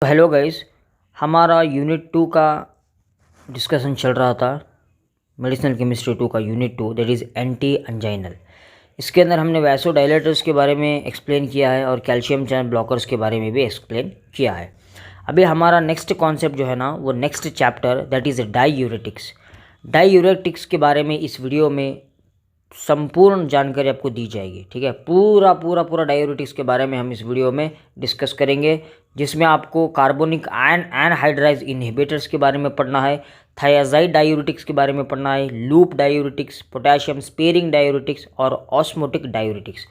Hello guys, हमारा unit 2 का discussion चल रहा था। मेडिसिनल केमिस्ट्री 2 का unit 2 that is anti anginal. इसके अंदर हमने वैसोडाइलेटर्स के बारे में एक्सप्लेन किया है और कैल्शियम चैनल ब्लॉकर्स के बारे में भी एक्सप्लेन किया है। अभी हमारा नेक्स्ट कॉन्सेप्ट जो है ना, वो नेक्स्ट चैप्टर दैट इज़ डाईयूरेटिक्स। डाईयूरेटिक्स के बारे में इस वीडियो में संपूर्ण जानकारी आपको दी जाएगी। ठीक है, पूरा डायूरेटिक्स के बारे में हम इस वीडियो में डिस्कस करेंगे, जिसमें आपको कार्बोनिक आयन एनहाइड्राइज इनहिबिटर्स के बारे में पढ़ना है, थायाजाइड डायूरेटिक्स के बारे में पढ़ना है, loop diuretics, potassium sparing diuretics और ऑस्मोटिक डायूरेटिक्स।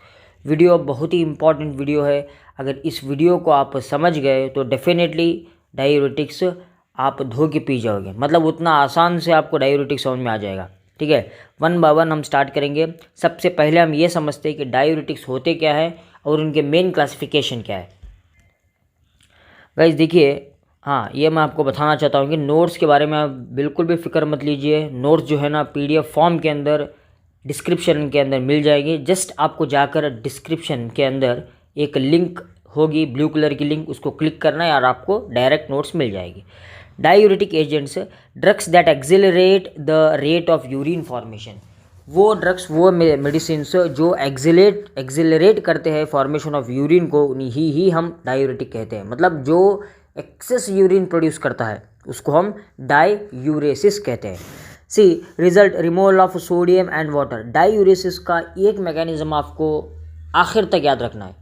वीडियो बहुत ही इंपॉर्टेंट वीडियो है। अगर इस वीडियो को आप समझ गए तो डेफिनेटली डायूरेटिक्स आप धो के पी जाओगे, मतलब उतना आसान से आपको डायूरेटिक्स समझ में आ जाएगा। ठीक है, वन बाय वन हम स्टार्ट करेंगे। सबसे पहले हम ये समझते हैं कि डायूरेटिक्स होते क्या है और उनके मेन क्लासिफिकेशन क्या है। गाइस देखिए, हाँ ये मैं आपको बताना चाहता हूँ कि नोट्स के बारे में आप बिल्कुल भी फिक्र मत लीजिए। नोट्स जो है ना पीडीएफ फॉर्म के अंदर डिस्क्रिप्शन के अंदर मिल जाएगी। जस्ट आपको जाकर डिस्क्रिप्शन के अंदर एक लिंक होगी, ब्लू कलर की लिंक, उसको क्लिक करना है और आपको डायरेक्ट नोट्स मिल जाएगी। Diuretic agents, drugs that accelerate the rate of urine formation. वो ड्रग्स, वो मेडिसिन जो एक्सिलरेट करते हैं फॉर्मेशन ऑफ यूरिन को, उन्हीं ही हम डायूरेटिक कहते हैं। मतलब जो एक्सेस यूरिन प्रोड्यूस करता है उसको हम डायूरेसिस कहते हैं। See result removal of sodium and water. Diuresis का एक मैकेनिज्म आपको आखिर तक याद रखना है।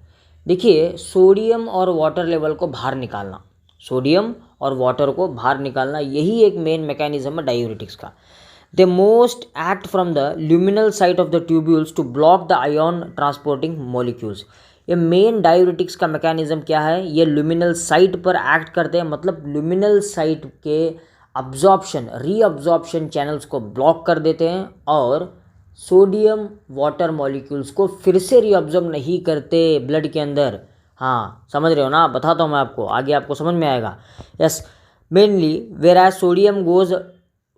देखिए, सोडियम और वाटर लेवल को बाहर निकालना, सोडियम और वाटर को बाहर निकालना, यही एक मेन मैकेनिज्म है डायूरेटिक्स का। They most act from the luminal site of the tubules to block the ion transporting molecules. ये मेन डायूरेटिक्स का मैकेनिज्म क्या है, ये ल्यूमिनल साइट पर एक्ट करते हैं, मतलब ल्यूमिनल साइट के अब्जॉर्प्शन रीअब्जॉर्प्शन चैनल्स को ब्लॉक कर देते हैं और सोडियम वाटर मॉलिक्यूल्स को फिर से रीअब्जॉर्ब नहीं करते ब्लड के अंदर। हाँ समझ रहे हो ना, बताता हूँ मैं आपको, आगे आपको समझ में आएगा। Yes, mainly where as sodium goes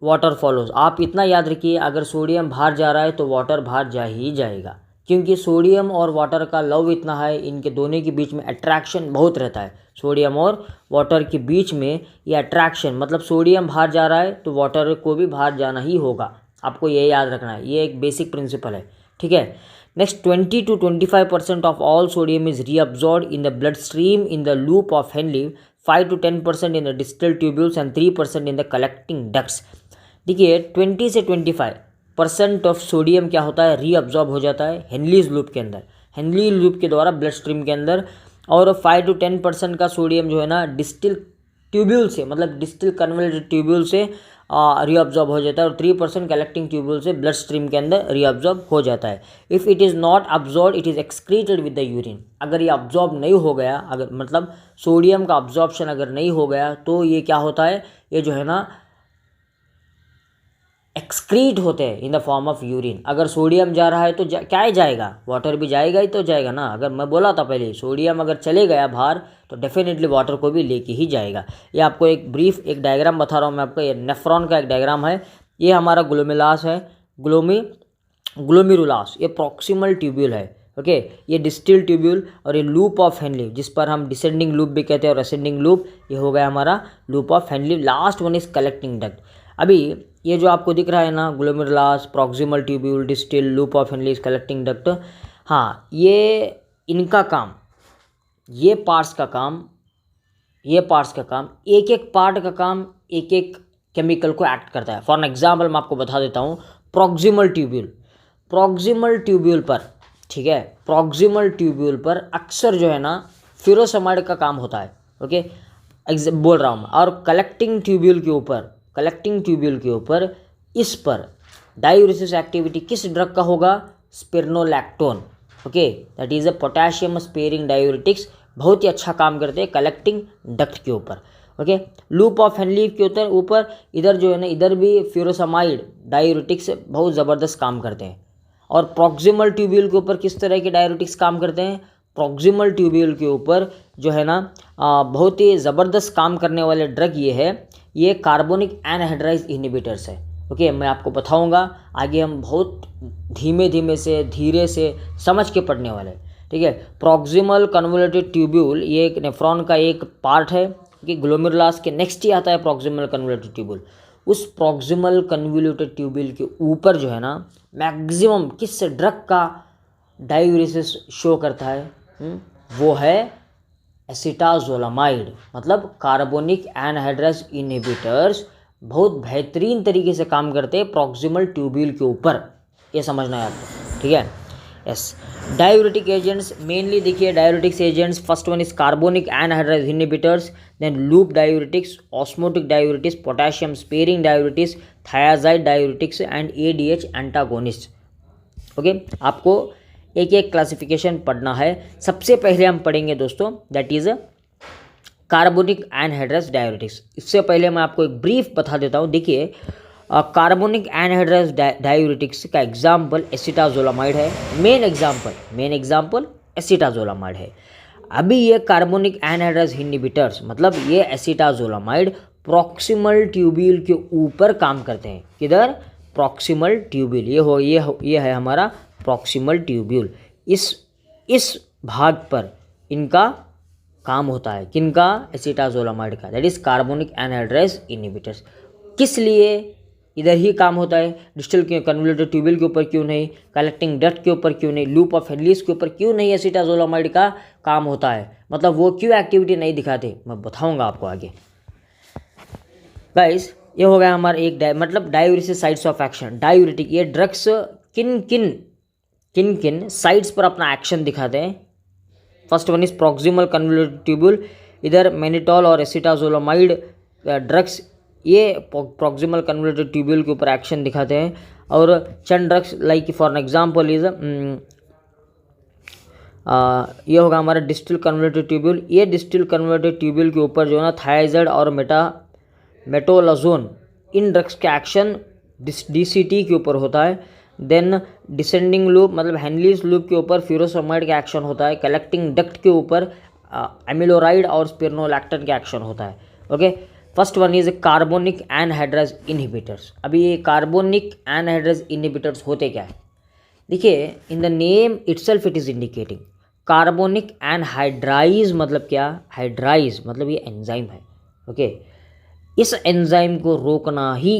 water follows. आप इतना याद रखिए, अगर सोडियम बाहर जा रहा है तो वाटर बाहर जा ही जाएगा, क्योंकि सोडियम और वाटर का लव इतना है, इनके दोनों के बीच में अट्रैक्शन बहुत रहता है। सोडियम और वाटर के बीच में ये अट्रैक्शन, मतलब सोडियम बाहर जा रहा है तो वाटर को भी बाहर जाना ही होगा। आपको ये याद रखना है, ये एक बेसिक प्रिंसिपल है। ठीक है, next 20 to 25% of all sodium is reabsorbed in the blood stream in the loop of Henle, 5 to 10% in the distal tubules and 3% in the collecting ducts. देखिए 20 से 25% ऑफ सोडियम क्या होता है, रीअब्जॉर्ब हो जाता है हेनलीज लूप के अंदर, हेनली लूप के द्वारा ब्लड स्ट्रीम के अंदर। और 5 to 10% का सोडियम जो है ना डिस्टिल ट्यूब्यूल से, मतलब डिस्टिल कन्वल्टेड ट्यूब्यूल से रीअब्जॉर्ब हो जाता है और 3% कलेक्टिंग ट्यूब्यूल से ब्लड स्ट्रीम के अंदर रीअब्जॉर्ब हो जाता है। If it is not absorb it is excreted with the urine. अगर ये अब्जॉर्ब नहीं हो गया, अगर मतलब सोडियम का अब्जॉर्प्शन अगर नहीं हो गया तो ये क्या होता है, ये जो है ना एक्सक्रीट होते हैं in the form of urine. अगर सोडियम जा रहा है तो क्या ही जाएगा, वाटर भी जाएगा ही तो जाएगा ना। अगर मैं बोला था पहले, सोडियम अगर चले गया बाहर तो डेफिनेटली वाटर को भी लेके ही जाएगा। ये आपको एक ब्रीफ एक डायग्राम बता रहा हूँ मैं आपको। ये नेफ्रॉन का एक डायग्राम है। ये हमारा ग्लोमेरुलास है, ग्लोमेरुलास ये प्रॉक्सिमल ट्यूब्यूल है। ओके, ये डिस्टिल ट्यूब्यूल और ये लूप ऑफ हेनली, जिस पर हम डिसेंडिंग लूप भी कहते हैं और असेंडिंग लूप, ये हो गया हमारा loop of Henle. Last one is collecting duct. अभी ये जो आपको दिख रहा है ना, glomerulus, proximal tubule, distal, loop of Henle, collecting duct, हाँ ये इनका काम, ये पार्ट्स का काम, एक एक पार्ट का काम एक एक केमिकल को एक्ट करता है। फॉर एग्जाम्पल मैं आपको बता देता हूँ, प्रॉक्सिमल ट्यूब्यूल पर, ठीक है, प्रॉक्सिमल ट्यूब्यूल पर अक्सर जो है ना फ्यूरोसमाइड का काम होता है। ओके, बोल रहा हूँ मैं। और कलेक्टिंग ट्यूब्यूल के ऊपर इस पर डायूरेसिस एक्टिविटी किस ड्रग का होगा, spironolactone. Okay, that is a potassium sparing diuretics, बहुत ही अच्छा काम करते हैं कलेक्टिंग डक्ट के ऊपर। ओके, लूप ऑफ हेनली के ऊपर इधर जो है ना, इधर भी फ्यूरोसमाइड डायूरेटिक्स बहुत ज़बरदस्त काम करते हैं। और प्रॉक्सिमल ट्यूब्यूल के ऊपर किस तरह के डायूरेटिक्स काम करते हैं, प्रॉक्सिमल ट्यूब्यूल के ऊपर जो है ना बहुत ही ज़बरदस्त काम करने वाले ड्रग ये है, ये कार्बोनिक एनहाइड्राइज इनहिबिटर्स है। ओके, मैं आपको बताऊंगा आगे, हम बहुत धीरे से समझ के पढ़ने वाले हैं। ठीक है, प्रॉक्सिमल कन्वोल्यूटेड ट्यूब्यूल ये एक नेफ्रॉन का एक पार्ट है, कि ग्लोमेरुलास के नेक्स्ट ही आता है प्रॉक्सिमल कन्वोल्यूटेड ट्यूब्यूल। उस प्रॉक्सिमल कन्वोल्यूटेड ट्यूब्यूल के ऊपर जो है ना मैक्सिमम किस ड्रग का डायूरेसिस शो करता है, वो है एसिटाजोलामाइड, मतलब कार्बोनिक एनहाइड्रेस इनहिबिटर्स बहुत बेहतरीन तरीके से काम करते हैं प्रॉक्सिमल ट्यूब्यूल के ऊपर, ये समझना है आपको, ठीक है। यस, डायूरेटिक एजेंट्स मेनली देखिए, diuretics agents first one is carbonic anhydrase inhibitors, then loop diuretics, osmotic diuretics, potassium sparing diuretics, thiazide diuretics and ADH antagonist. Okay, आपको एक एक क्लासिफिकेशन पढ़ना है। सबसे पहले हम पढ़ेंगे दोस्तों that is carbonic anhydrase diuretics. इससे पहले मैं आपको एक ब्रीफ बता देता हूँ। देखिए, कार्बोनिक एनहाइड्रेस डायूरेटिक्स का एग्जाम्पल एसिटाजोलामाइड है, मेन एग्जाम्पल एसिटाजोलामाइड है। अभी ये कार्बोनिक एनहाइड्रेस इनहिबिटर्स मतलब ये एसिटाजोलामाइड प्रॉक्सिमल ट्यूब्यूल के ऊपर काम करते हैं। किधर? प्रॉक्सिमल ट्यूब्यूल, ये है हमारा प्रॉक्सिमल ट्यूब्यूल। इस भाग पर इनका काम होता है, किनका? एसिटाजोलामाइड का, that is carbonic anhydrase inhibitors. किस लिए इधर ही काम होता है? डिस्टल के कन्वोल्यूटेड ट्यूब्यूल के ऊपर क्यों नहीं? कलेक्टिंग डक्ट के ऊपर क्यों नहीं? लूप ऑफ हेनलीज के ऊपर क्यों नहीं एसिटाजोलामाइड का काम होता है? मतलब वो क्यों एक्टिविटी नहीं दिखाते, मैं बताऊंगा आपको आगे। गाइस, ये हो गया हमारा एक मतलब diuresis sites of action. Diuretic ये ड्रग्स किन किन साइट्स पर अपना एक्शन दिखाते हैं? First one is proximal convoluted tubule. इधर मैनिटॉल और एसिटाजोलामाइड ड्रग्स ये प्रॉक्सिमल कन्वोल्यूटेड ट्यूब्यूल के ऊपर एक्शन दिखाते हैं। और चंद drugs like for example is ये होगा हमारा डिस्टल कन्वोल्यूटेड ट्यूब्यूल। ये डिस्टल कन्वोल्यूटेड ट्यूब्यूल के ऊपर जो है ना थायाजाइड और मेटोलाजोन, इन ड्रग्स का एक्शन डीसीटी के ऊपर होता है। देन डिसेंडिंग लूप मतलब हेनलीज लूप के ऊपर फ्यूरोसमाइड का एक्शन होता है। कलेक्टिंग डक्ट के ऊपर एमिलोराइड और स्पिरोनोलैक्टन का एक्शन होता है। Okay, first one is carbonic anhydrase inhibitors. अभी ये कार्बोनिक एनहाइड्रेस इनहिबिटर्स होते क्या है? देखिए, in the name itself it is indicating carbonic anhydrase मतलब क्या? हाइड्राइज मतलब ये एंजाइम है। ओके, इस एंजाइम को रोकना ही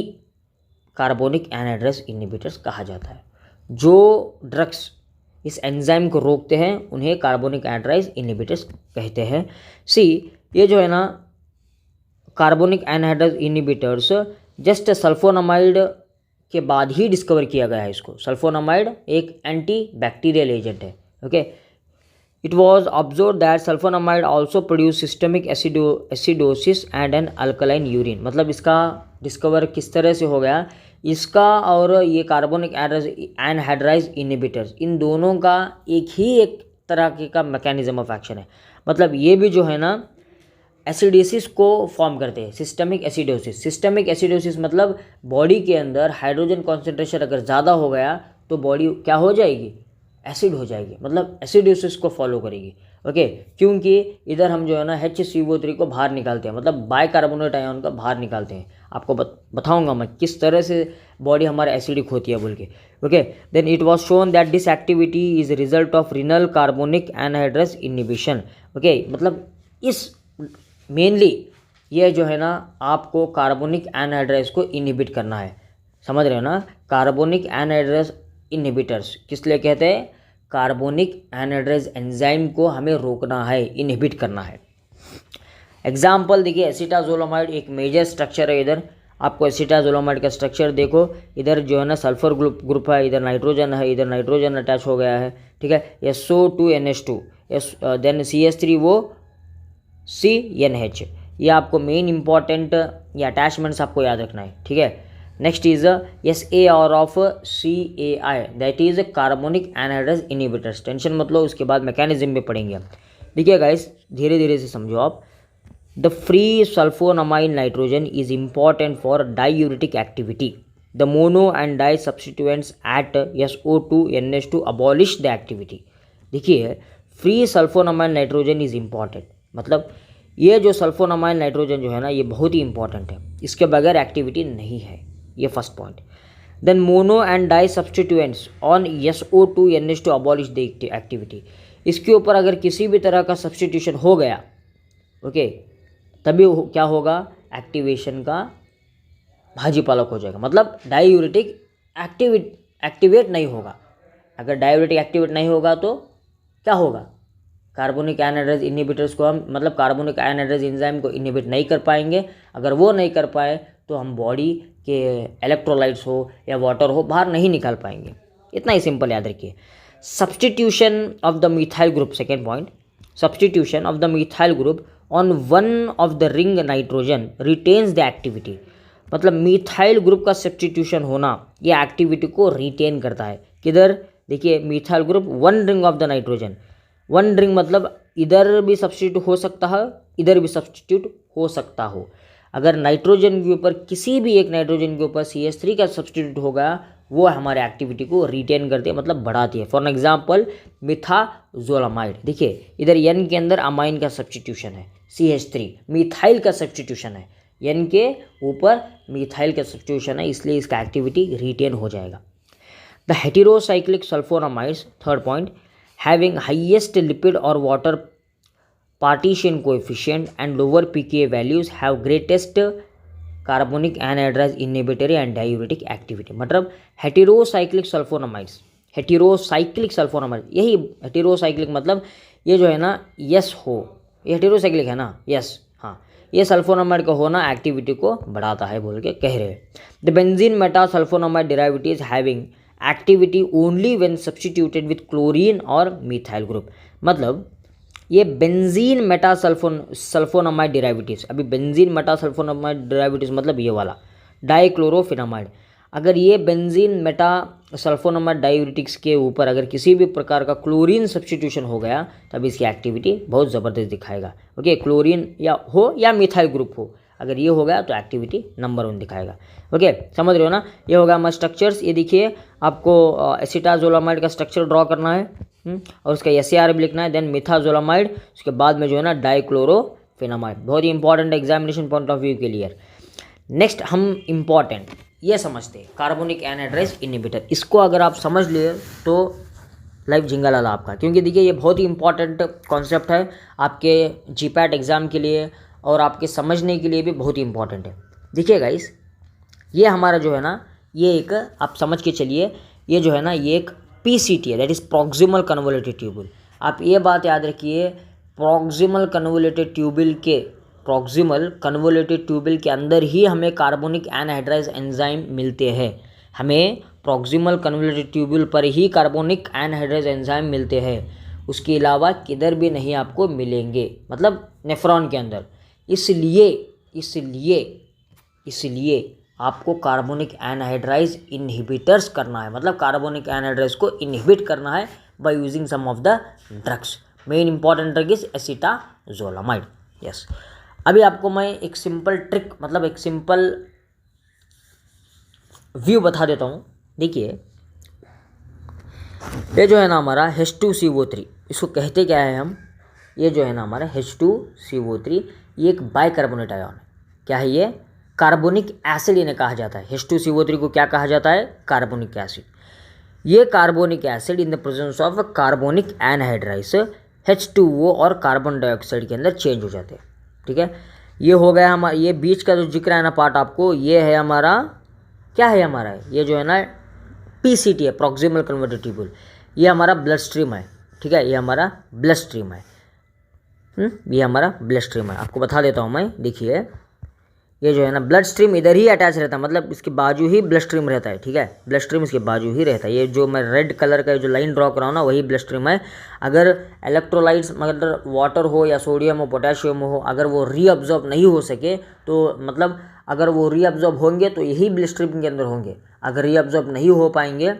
कार्बोनिक एनहाइड्रेस इनहिबिटर्स कहा जाता है। जो ड्रग्स इस एंजाइम को रोकते हैं उन्हें कार्बोनिक एनहाइड्रेस इनहिबिटर्स कहते हैं। ये जो है ना carbonic anhydrase inhibitors just sulphonamide के बाद ही डिस्कवर किया गया है इसको। सल्फोनामाइड एक एंटी बैक्टीरियल एजेंट है। Okay, it was observe that sulphonamide also produce systemic acidosis and an alkaline urine. मतलब इसका डिस्कवर किस तरह से हो गया? इसका और ये कार्बोनिक एनहाइड्राइज इनहिबिटर्स, इन दोनों का एक तरह का मैकेनिज्म ऑफ एक्शन है। मतलब ये भी जो है ना एसिडोसिस को फॉर्म करते हैं, सिस्टमिक एसिडोसिस मतलब बॉडी के अंदर हाइड्रोजन कॉन्सेंट्रेशन अगर ज़्यादा हो गया तो बॉडी क्या हो जाएगी? एसिड हो जाएगी, मतलब एसिडोसिस को फॉलो करेगी। ओके, क्योंकि इधर हम जो है ना HCO3 को बाहर निकालते हैं, मतलब बाइकार्बोनेट आयन का बाहर निकालते हैं। आपको बताऊंगा मैं किस तरह से बॉडी हमारा एसिडिक होती है बोल के। Okay, then it was shown that this activity is result of renal carbonic anhydrase inhibition. Okay, मतलब इस मेनली ये जो है ना आपको कार्बोनिक एनहाइड्रेस को इनहिबिट करना है, समझ रहे हो ना? कार्बोनिक एनहाइड्रेस इनहिबिटर्स किस लिए कहते हैं? कार्बोनिक एनहाइड्रेस एंजाइम को हमें रोकना है, इनहिबिट करना है। एग्जाम्पल देखिए, एसिटाजोलामाइड एक मेजर स्ट्रक्चर है। इधर आपको एसिटाजोलामाइड का स्ट्रक्चर देखो, इधर जो है ना सल्फर ग्रुप है, इधर नाइट्रोजन है, इधर नाइट्रोजन अटैच हो गया है। ठीक है, SO2NH2 देन CH3 वो CNH। ये आपको मेन इंपॉर्टेंट ये अटैचमेंट्स आपको याद रखना है। ठीक है, next is SAR of CAI that is carbonic anhydrase inhibitors. Tension मत लो, उसके बाद मैकेनिज्म में पढ़ेंगे। देखिए गाइस, धीरे धीरे से समझो आप। The free sulphonamide nitrogen is important for diuretic activity. The mono and di substituents at SO2NH2 abolish the activity. देखिए, free sulphonamide nitrogen is important, मतलब ये जो सल्फोनामाइड नाइट्रोजन जो है ना ये बहुत ही इंपॉर्टेंट है, इसके बगैर एक्टिविटी नहीं है। ये first point. Then mono and di substituents on SO2NH2 abolish the activity. इसके ऊपर अगर किसी भी तरह का सब्स्टिट्यूशन हो गया, ओके, तभी क्या होगा, एक्टिवेशन का भाजी पालक हो जाएगा, मतलब डायूरेटिक एक्टिवेट नहीं होगा। अगर डायूरेटिक एक्टिवेट नहीं होगा तो क्या होगा, कार्बोनिक एनहाइड्रेज इनहिबिटर्स को हम, मतलब कार्बोनिक एनहाइड्रेज एंजाइम को इनहिबिट नहीं कर पाएंगे। अगर वो नहीं कर पाए तो हम बॉडी के इलेक्ट्रोलाइट्स हो या वाटर हो बाहर नहीं निकाल पाएंगे। इतना ही सिंपल याद रखिए। Substitution of the methyl group, second point, substitution of the methyl group on one of the ring nitrogen retains the activity. मतलब मिथाइल ग्रुप का सब्सटीट्यूशन होना ये एक्टिविटी को रिटेन करता है। किधर, देखिए methyl group one ring of the nitrogen, one ring मतलब इधर भी सब्सटीट्यूट हो सकता है, इधर भी सब्सटीट्यूट हो सकता हो। अगर नाइट्रोजन के ऊपर किसी भी एक नाइट्रोजन के ऊपर CH3 का सब्सटीट्यूट होगा, वो हमारे एक्टिविटी को रिटेन करती है, मतलब बढ़ाती है। फॉर एग्जाम्पल मिथाजोलामाइड, देखिए इधर N के अंदर अमाइन का सब्सटीट्यूशन है, CH3 मिथाइल का सब्सटीट्यूशन है, N के ऊपर मिथाइल का सब्सटीट्यूशन है, इसलिए इसका एक्टिविटी रिटेन हो जाएगा। The heterocyclic sulphonamides, third point, having highest lipid or water partition coefficient and lower pKa values have greatest carbonic anhydride inhibitory and diuretic activity। मतलब हेटेरोसाइक्लिक सल्फोनामाइड्स, हेटेरोसाइक्लिक सल्फोनामाइड, यही heterocyclic मतलब ये जो है ना yes हो, ये हेटेरोसाइक्लिक है ना, यस, हाँ, ये सल्फोनामाइड का होना एक्टिविटी को बढ़ाता है बोल के कह रहे हैं। The benzene meta sulphonamide derivatives having activity only when substituted with chlorine और मिथाइल ग्रुप। मतलब ये बेंजीन मेटा सल्फोनामाइड डेरिवेटिव्स, अभी बेंजीन मेटा सल्फोनामाइड डेरिवेटिव्स मतलब ये वाला डाइक्लोरोफिनामाइड, अगर ये बेंजीन मेटा सल्फोनामाइड डायूरेटिक्स के ऊपर अगर किसी भी प्रकार का क्लोरीन सब्सटीट्यूशन हो गया तब इसकी एक्टिविटी बहुत ज़बरदस्त दिखाएगा। ओके, क्लोरीन या हो या मिथाइल ग्रुप हो, अगर ये हो गया तो एक्टिविटी नंबर 1 दिखाएगा। ओके, समझ रहे हो ना। ये होगा हमारा स्ट्रक्चर्स। ये देखिए आपको एसिटाजोलामाइड का स्ट्रक्चर ड्रॉ करना है और उसका SAR भी लिखना है, देन मिथाजोलामाइड, उसके बाद में जो है ना डाइक्लोरोफिनामाइड। बहुत ही important examination point of view के लिए। नेक्स्ट हम इंपॉर्टेंट ये समझते हैं, कार्बोनिक एनहाइड्राइज इनहिबिटर। इसको अगर आप समझ लिए तो लाइफ झिंगा लाला आपका, क्योंकि देखिए ये बहुत ही इंपॉर्टेंट कॉन्सेप्ट है आपके GPAT एग्ज़ाम के लिए और आपके समझने के लिए भी बहुत ही इंपॉर्टेंट है। देखिए गाइस, ये हमारा जो है ना, ये एक आप समझ के चलिए, ये जो है ना ये एक PCT है, that is proximal convoluted tubule. आप ये बात याद रखिए, प्रॉक्सिमल कन्वोल्यूटेड ट्यूबुल के अंदर ही हमें कार्बोनिक एनहाइड्राइज एंजाइम मिलते हैं। हमें प्रॉक्सिमल कन्वोल्यूटेड ट्यूबुल पर ही कार्बोनिक एनहाइड्राइज एंजाइम मिलते हैं, उसके अलावा किधर भी नहीं आपको मिलेंगे, मतलब नेफ्रॉन के अंदर। इसलिए आपको कार्बोनिक एनहाइड्राइज इनहिबिटर्स करना है, मतलब कार्बोनिक एनहाइड्राइज को इनहिबिट करना है by using some of the drugs. Main important drug is acetazolamide. Yes, अभी आपको मैं एक सिंपल ट्रिक, मतलब एक सिंपल व्यू बता देता हूँ। देखिए ये जो है ना हमारा H2CO3, इसको कहते क्या है हम, ये जो है ना हमारा H2CO3, ये एक बाइकार्बोनेट आयन है। क्या है ये, कार्बोनिक एसिड इन्हें कहा जाता है। H2CO3 को क्या कहा जाता है, कार्बोनिक एसिड। ये carbonic acid in the presence of carbonic anhydrase H2O और कार्बन डाइऑक्साइड के अंदर चेंज हो जाते हैं। ठीक है, ये हो गया हमारा, ये बीच का जो जिक्र है ना पार्ट आपको, ये है हमारा, क्या है हमारा, ये जो है ना PCT है, प्रॉक्सिमल कन्वर्टेड ट्यूबुल। ये हमारा ब्लड स्ट्रीम है। ठीक है, ये हमारा ब्लड स्ट्रीम है, ये हमारा ब्लड स्ट्रीम है। आपको बता देता हूँ मैं, देखिए ये जो है ना ब्लड स्ट्रीम इधर ही अटैच रहता है, मतलब इसके बाजू ही ब्लड स्ट्रीम रहता है। ठीक है, ब्लड स्ट्रीम इसके बाजू ही रहता है। ये जो मैं रेड कलर का जो लाइन ड्रॉ कर रहा हूँ ना, वही ब्लड स्ट्रीम है। अगर इलेक्ट्रोलाइट्स, मतलब वाटर हो या सोडियम हो, पोटेशियम हो, अगर वो रीअब्जॉर्ब नहीं हो सके तो, मतलब अगर वो रीअब्जॉर्ब होंगे तो यही ब्लड स्ट्रीम के अंदर होंगे। अगर रीअब्जॉर्ब नहीं हो पाएंगे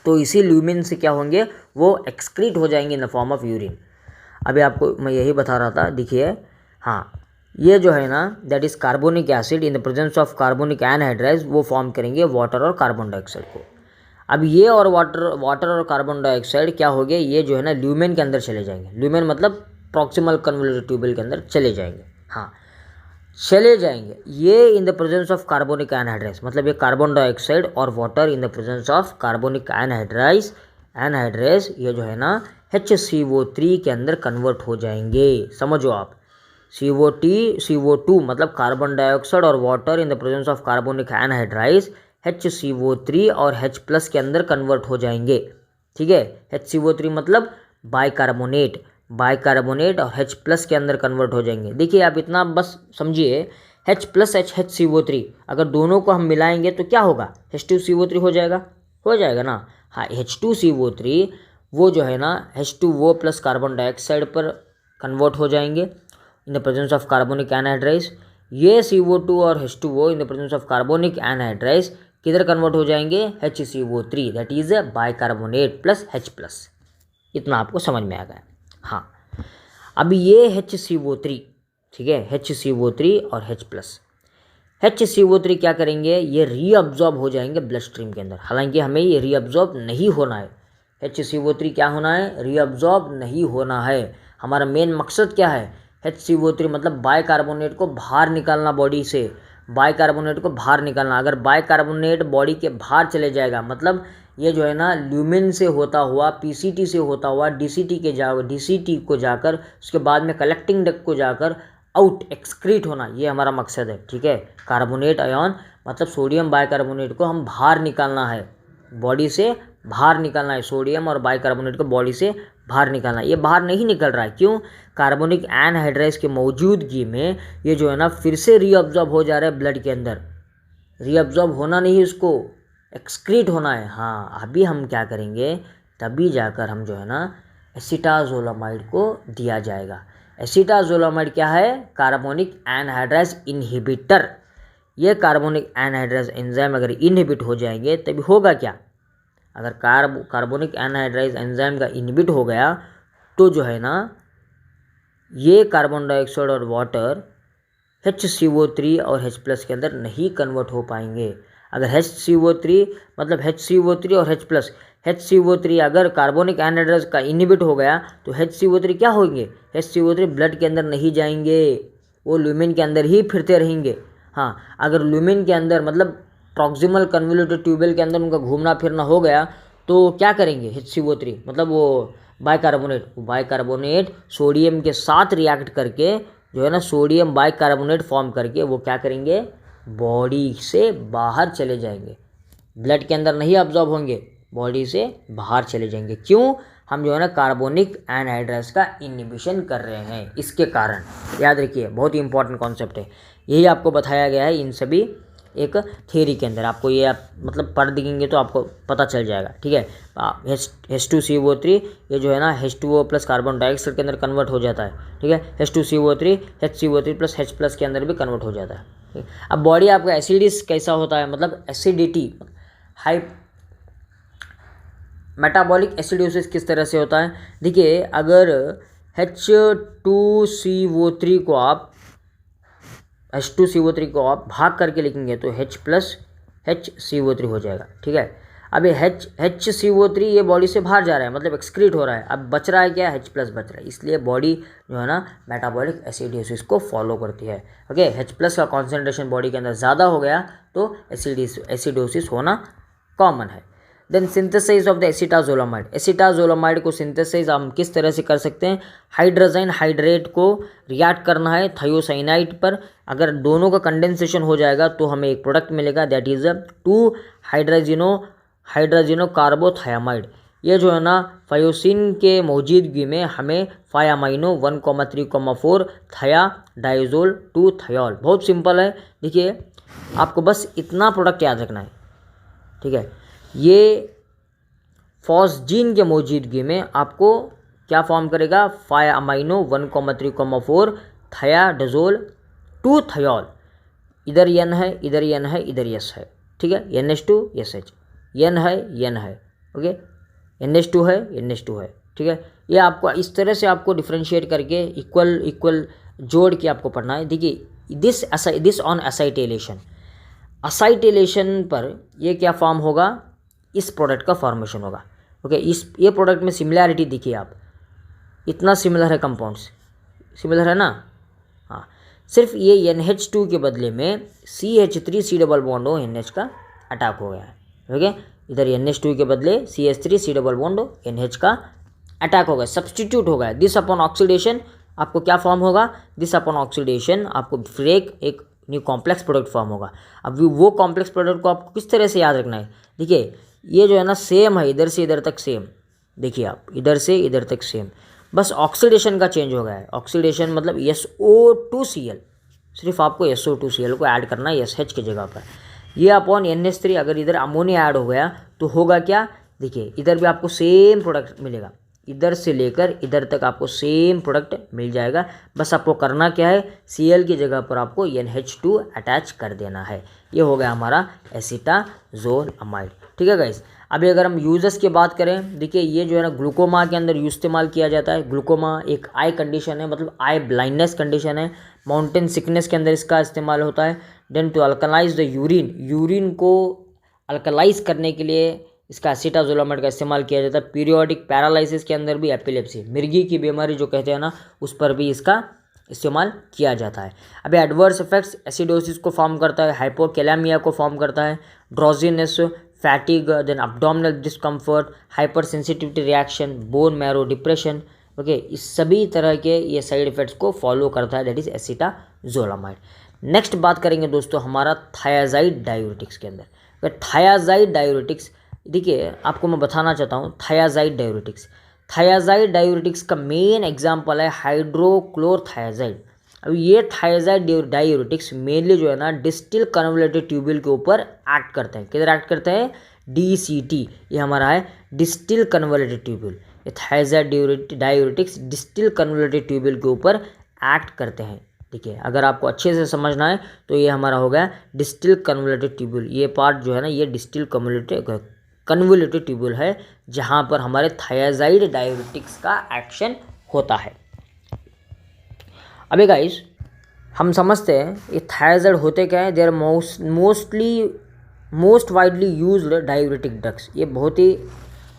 तो इसी ल्यूमिन से क्या होंगे, वो एक्सक्रीट हो जाएंगे in the form of urine. अभी आपको मैं यही बता रहा था। देखिए हाँ, ये जो है ना that is carbonic acid in the presence of carbonic anhydrase, वो फॉर्म करेंगे वाटर और कार्बन डाइऑक्साइड को। अब ये और वाटर और कार्बन डाइऑक्साइड क्या हो गए, ये जो है ना ल्यूमेन के अंदर चले जाएंगे। ल्यूमेन मतलब प्रॉक्सिमल कन्वोल्यूटेड ट्यूबुल के अंदर चले जाएंगे। हाँ, चले जाएंगे। ये in the presence of carbonic anhydrase, मतलब ये कार्बन डाइऑक्साइड और water in the presence of carbonic anhydrase, ये जो है ना HCO3 के अंदर कन्वर्ट हो जाएंगे। समझो आप, CO2 मतलब कार्बन डाइऑक्साइड और water in the presence of carbonic anhydride HCO3 और H प्लस के अंदर कन्वर्ट हो जाएंगे। ठीक है, HCO3 मतलब बाइकार्बोनेट और H प्लस के अंदर कन्वर्ट हो जाएंगे। देखिए आप इतना बस समझिए, H प्लस HCO3 अगर दोनों को हम मिलाएंगे तो क्या होगा, H2CO3 हो जाएगा ना। हाँ, H2CO3 वो जो है ना H2O प्लस कार्बन डाइऑक्साइड पर कन्वर्ट हो जाएंगे इन the presence of carbonic anhydride. ये CO2 और H2O in the presence of carbonic anhydride किधर कन्वर्ट हो जाएंगे, HCO3 that is bicarbonate plus H plus. इतना आपको समझ में आ गया। हाँ, अब ये HCO3, ठीक है, HCO3 और H प्लस। HCO3 क्या करेंगे, ये रीअब्जॉर्ब हो जाएंगे ब्लड स्ट्रीम के अंदर। हालांकि हमें ये रीअब्जॉर्ब नहीं होना है, HCO3 क्या होना है, रीअब्जॉर्ब नहीं होना है। हमारा मेन मकसद क्या है, HCO3 मतलब बाइकार्बोनेट को बाहर निकालना बॉडी से, बाइकार्बोनेट को बाहर निकालना। अगर बाइकार्बोनेट बॉडी के बाहर चले जाएगा मतलब ये जो है ना ल्यूमिन से होता हुआ, PCT से होता हुआ DCT को जाकर उसके बाद में कलेक्टिंग डक्ट को जाकर आउट एक्सक्रीट होना, ये हमारा मकसद है। ठीक है, कार्बोनेट आयन मतलब सोडियम बाइकार्बोनेट को हम बाहर निकालना है, बॉडी से बाहर निकालना है। सोडियम और बाइकार्बोनेट को बॉडी से बाहर निकालना है। ये बाहर नहीं निकल रहा है, क्यों, कार्बोनिक एनहाइड्राइड की मौजूदगी में ये जो है ना फिर से रीअब्जॉर्ब हो जा रहा है ब्लड के अंदर। रीअब्जॉर्ब होना नहीं, उसको एक्सक्रीट होना है। हाँ, अभी हम क्या करेंगे, तभी जाकर हम जो है ना एसिटाजोलामाइड को दिया जाएगा। एसिटाजोलामाइड क्या है, कार्बोनिक एनहाइड्राइड इनहिबिटर। ये कार्बोनिक एनहाइड्राइड एंजाइम अगर इनहिबिट हो जाएंगे तभी होगा क्या, अगर कार्बोनिक एनहाइड्राइड एंजाइम का इनहिबिट हो गया तो जो है ना ये कार्बन डाइऑक्साइड और वाटर HCO3 और H प्लस के अंदर नहीं कन्वर्ट हो पाएंगे। अगर HCO3 मतलब HCO3 और H प्लस, HCO3 अगर कार्बोनिक एनहाइड्राइड का इनहिबिट हो गया तो HCO3 क्या होंगे, HCO3 ब्लड के अंदर नहीं जाएंगे, वो ल्यूमिन के अंदर ही फिरते रहेंगे। हाँ, अगर ल्यूमिन के अंदर मतलब प्रॉक्सिमल कन्वोल्यूटेड ट्यूबल के अंदर उनका घूमना फिरना हो गया तो क्या करेंगे, HCO3 मतलब वो बाइकार्बोनेट सोडियम के साथ रिएक्ट करके जो है ना सोडियम बाइकार्बोनेट फॉर्म करके वो क्या करेंगे, बॉडी से बाहर चले जाएंगे, ब्लड के अंदर नहीं अब्जॉर्ब होंगे, बॉडी से बाहर चले जाएंगे। क्यों, हम जो है ना कार्बोनिक एनहाइड्राइड का इनहिबिशन कर रहे हैं, इसके कारण। याद रखिए, बहुत ही इंपॉर्टेंट कॉन्सेप्ट है, यही आपको बताया गया है इन सभी एक थ्योरी के अंदर। आपको ये आप मतलब पढ़ देंगे तो आपको पता चल जाएगा। ठीक है, H2CO3 ये जो है ना H2O प्लस कार्बन डाइऑक्साइड के अंदर कन्वर्ट हो जाता है। ठीक है, H2CO3 HCO3 plus H plus के अंदर भी कन्वर्ट हो जाता है। ठीक, अब बॉडी आपका एसिडिस कैसा होता है, मतलब एसिडिटी, हाई मेटाबॉलिक एसिडोसिस किस तरह से होता है। देखिए, अगर H2CO3 को आप भाग करके लिखेंगे तो H प्लस HCO3 हो जाएगा। ठीक है, अब ये HCO3 ये बॉडी से बाहर जा रहा है मतलब एक्सक्रीट हो रहा है, अब बच रहा है क्या, H प्लस बच रहा है, इसलिए बॉडी जो है ना मेटाबॉलिक एसिडोसिस को फॉलो करती है। ओके, H प्लस का कॉन्सेंट्रेशन बॉडी के अंदर ज़्यादा हो गया तो एसिडोसिस होना कॉमन है। Then synthesize of the acetazolamide. Acetazolamide को सिंथेसाइज हम किस तरह से कर सकते हैं, हाइड्रोजन हाइड्रेट को रिएक्ट करना है थायोसाइनाइड पर, अगर दोनों का कंडेंसेशन हो जाएगा तो हमें एक प्रोडक्ट मिलेगा दैट इज 2 हाइड्रोजिनो कार्बोथायामाइड। ये जो है ना फायोसिन के मौजूदगी में हमें 5 अमाइनो 1,3,4 थाया डाइजोल 2 थायोल। बहुत सिंपल है, देखिए आपको बस इतना प्रोडक्ट याद रखना है। ठीक है, ये फॉस्जीन के मौजूदगी में आपको क्या फॉर्म करेगा, 5 अमाइनो 1,3,4 थायाडाजोल 2 थायोल। इधर N है, इधर N है, इधर S है। ठीक है, NH2 SH, N है, ओके, NH2 है। ठीक है, ये आपको इस तरह से आपको डिफ्रेंशिएट करके इक्वल जोड़ के आपको पढ़ना है। देखिए दिस ऑन असाइटेलेशन पर ये क्या फॉर्म होगा, इस प्रोडक्ट का फॉर्मेशन होगा। ओके, ये प्रोडक्ट में सिमिलैरिटी देखिए आप, इतना सिमिलर है, कंपाउंड्स सिमिलर है ना। हाँ, सिर्फ ये NH2 के बदले में CH3 डबल बॉन्ड NH का अटैक हो गया है। ओके, इधर NH2 के बदले CH3 डबल बॉन्ड NH का अटैक हो गया, सब्सटीट्यूट हो गया। दिस अपॉन ऑक्सीडेशन आपको क्या फॉर्म होगा, दिस अपॉन ऑक्सीडेशन आपको फिर एक न्यू कॉम्प्लेक्स प्रोडक्ट फॉर्म होगा। अब वो कॉम्प्लेक्स प्रोडक्ट को आपको किस तरह से याद रखना है, देखिए ये जो है ना सेम है, इधर से इधर तक सेम, देखिए आप इधर से इधर तक सेम, बस ऑक्सीडेशन का चेंज हो गया है। ऑक्सीडेशन मतलब SO2Cl, सिर्फ आपको SO2Cl को ऐड करना है SH की जगह पर। ये अपॉन NH3, अगर इधर अमोनिया ऐड हो गया तो होगा क्या, देखिए इधर भी आपको सेम प्रोडक्ट मिलेगा, इधर से लेकर इधर तक आपको सेम प्रोडक्ट मिल जाएगा। बस आपको करना क्या है, Cl की जगह पर आपको NH2 अटैच कर देना है। ये हो गया हमारा एसिटाजोलमाइड। ठीक है गाइस। अभी अगर हम यूजेस की बात करें, देखिए ये जो है ना ग्लूकोमा के अंदर इस्तेमाल किया जाता है। ग्लूकोमा एक आई कंडीशन है, मतलब आई ब्लाइंडनेस कंडीशन है। माउंटेन सिकनेस के अंदर इसका इस्तेमाल होता है। Then to alkalise the urine, urine को अल्कलाइज करने के लिए इसका एसिटाजोलामाइड का इस्तेमाल किया जाता है। पीरियोडिक पैरालिसिस के अंदर भी, एपिलेप्सी मिर्गी की बीमारी जो कहते हैं ना, उस पर भी इसका इस्तेमाल किया जाता है। अभी एडवर्स इफेक्ट्स, एसिडोसिस को फॉर्म करता है, हाइपोकैलेमिया को फॉर्म करता है, drowsiness, fatigue, then abdominal discomfort, hyper sensitivity reaction, bone marrow depression. Okay, इस सभी तरह के ये साइड इफेक्ट्स को फॉलो करता है, दैट इज एसिटाजोलामाइड। नेक्स्ट बात करेंगे दोस्तों हमारा थायाजाइड डायूरेटिक्स के अंदर। थायाजाइड डायूरेटिक्स, देखिए आपको मैं बताना चाहता हूँ थायाजाइड डायूरेटिक्स। थायाजाइड डायूरेटिक्स का मेन एग्जांपल है हाइड्रोक्लोरथायाजाइड। अब ये थायाजाइड डायूरेटिक्स मेनली जो है ना डिस्टिल कन्वोल्यूटेड ट्यूब्यूल के ऊपर एक्ट करते हैं। किधर एक्ट करते हैं, DCT, ये हमारा है डिस्टिल कन्वोल्यूटेड ट्यूब्यूल। ये thiazide diuretics distil convoluted tubule के ऊपर एक्ट करते हैं। ठीक है, अगर आपको अच्छे से समझना है तो ये हमारा हो गया डिस्टिल कन्वोल्यूटेड ट्यूब्यूल। ये पार्ट जो है ना, ये डिस्टिल कन्वोल्यूटेड ट्यूब्यूल है, जहाँ पर हमारे थायाजाइड डायूरेटिक्स का एक्शन होता है। अभी गाइस हम समझते हैं ये थायाजाइड होते क्या है। They are most widely used diuretic drugs. ये बहुत ही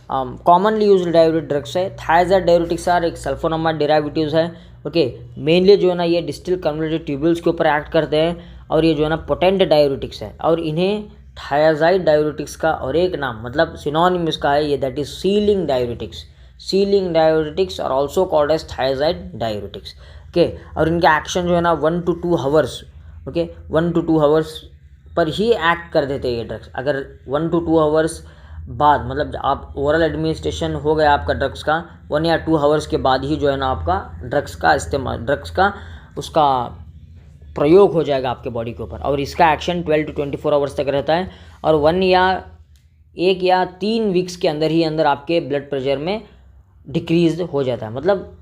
कॉमनली यूज्ड डायूरेटिक ड्रग्स है। थायाजाइड डायूरेटिक्स आर एक सल्फोनामाइड डेरिवेटिव्स है। ओके, मेनली जो है ना ये डिस्टिल कन्वोल्यूटेड ट्यूब्यूल्स के ऊपर एक्ट करते हैं, और ये जो है ना पोटेंट डायूरेटिक्स है। और इन्हें थायाजाइड डायूरेटिक्स का और एक नाम, मतलब सिनोनिम इसका है ये, that is ceiling diuretics. Ceiling diuretics are also called as thiazide diuretics. Okay, और इनका एक्शन जो है ना 1 to 2 hours, okay 1 to 2 hours पर ही एक्ट कर देते हैं ये ड्रग्स। अगर 1 to 2 आवर्स बाद, मतलब आप ओरल एडमिनिस्ट्रेशन हो गया आपका ड्रग्स का, 1 या 2 आवर्स के बाद ही जो है ना आपका ड्रग्स का इस्तेमाल, ड्रग्स का उसका प्रयोग हो जाएगा आपके बॉडी के ऊपर। और इसका एक्शन 12 to 24 आवर्स तक रहता है, और 1 या 3 वीक्स के अंदर ही अंदर आपके ब्लड प्रेशर में डिक्रीज हो जाता है। मतलब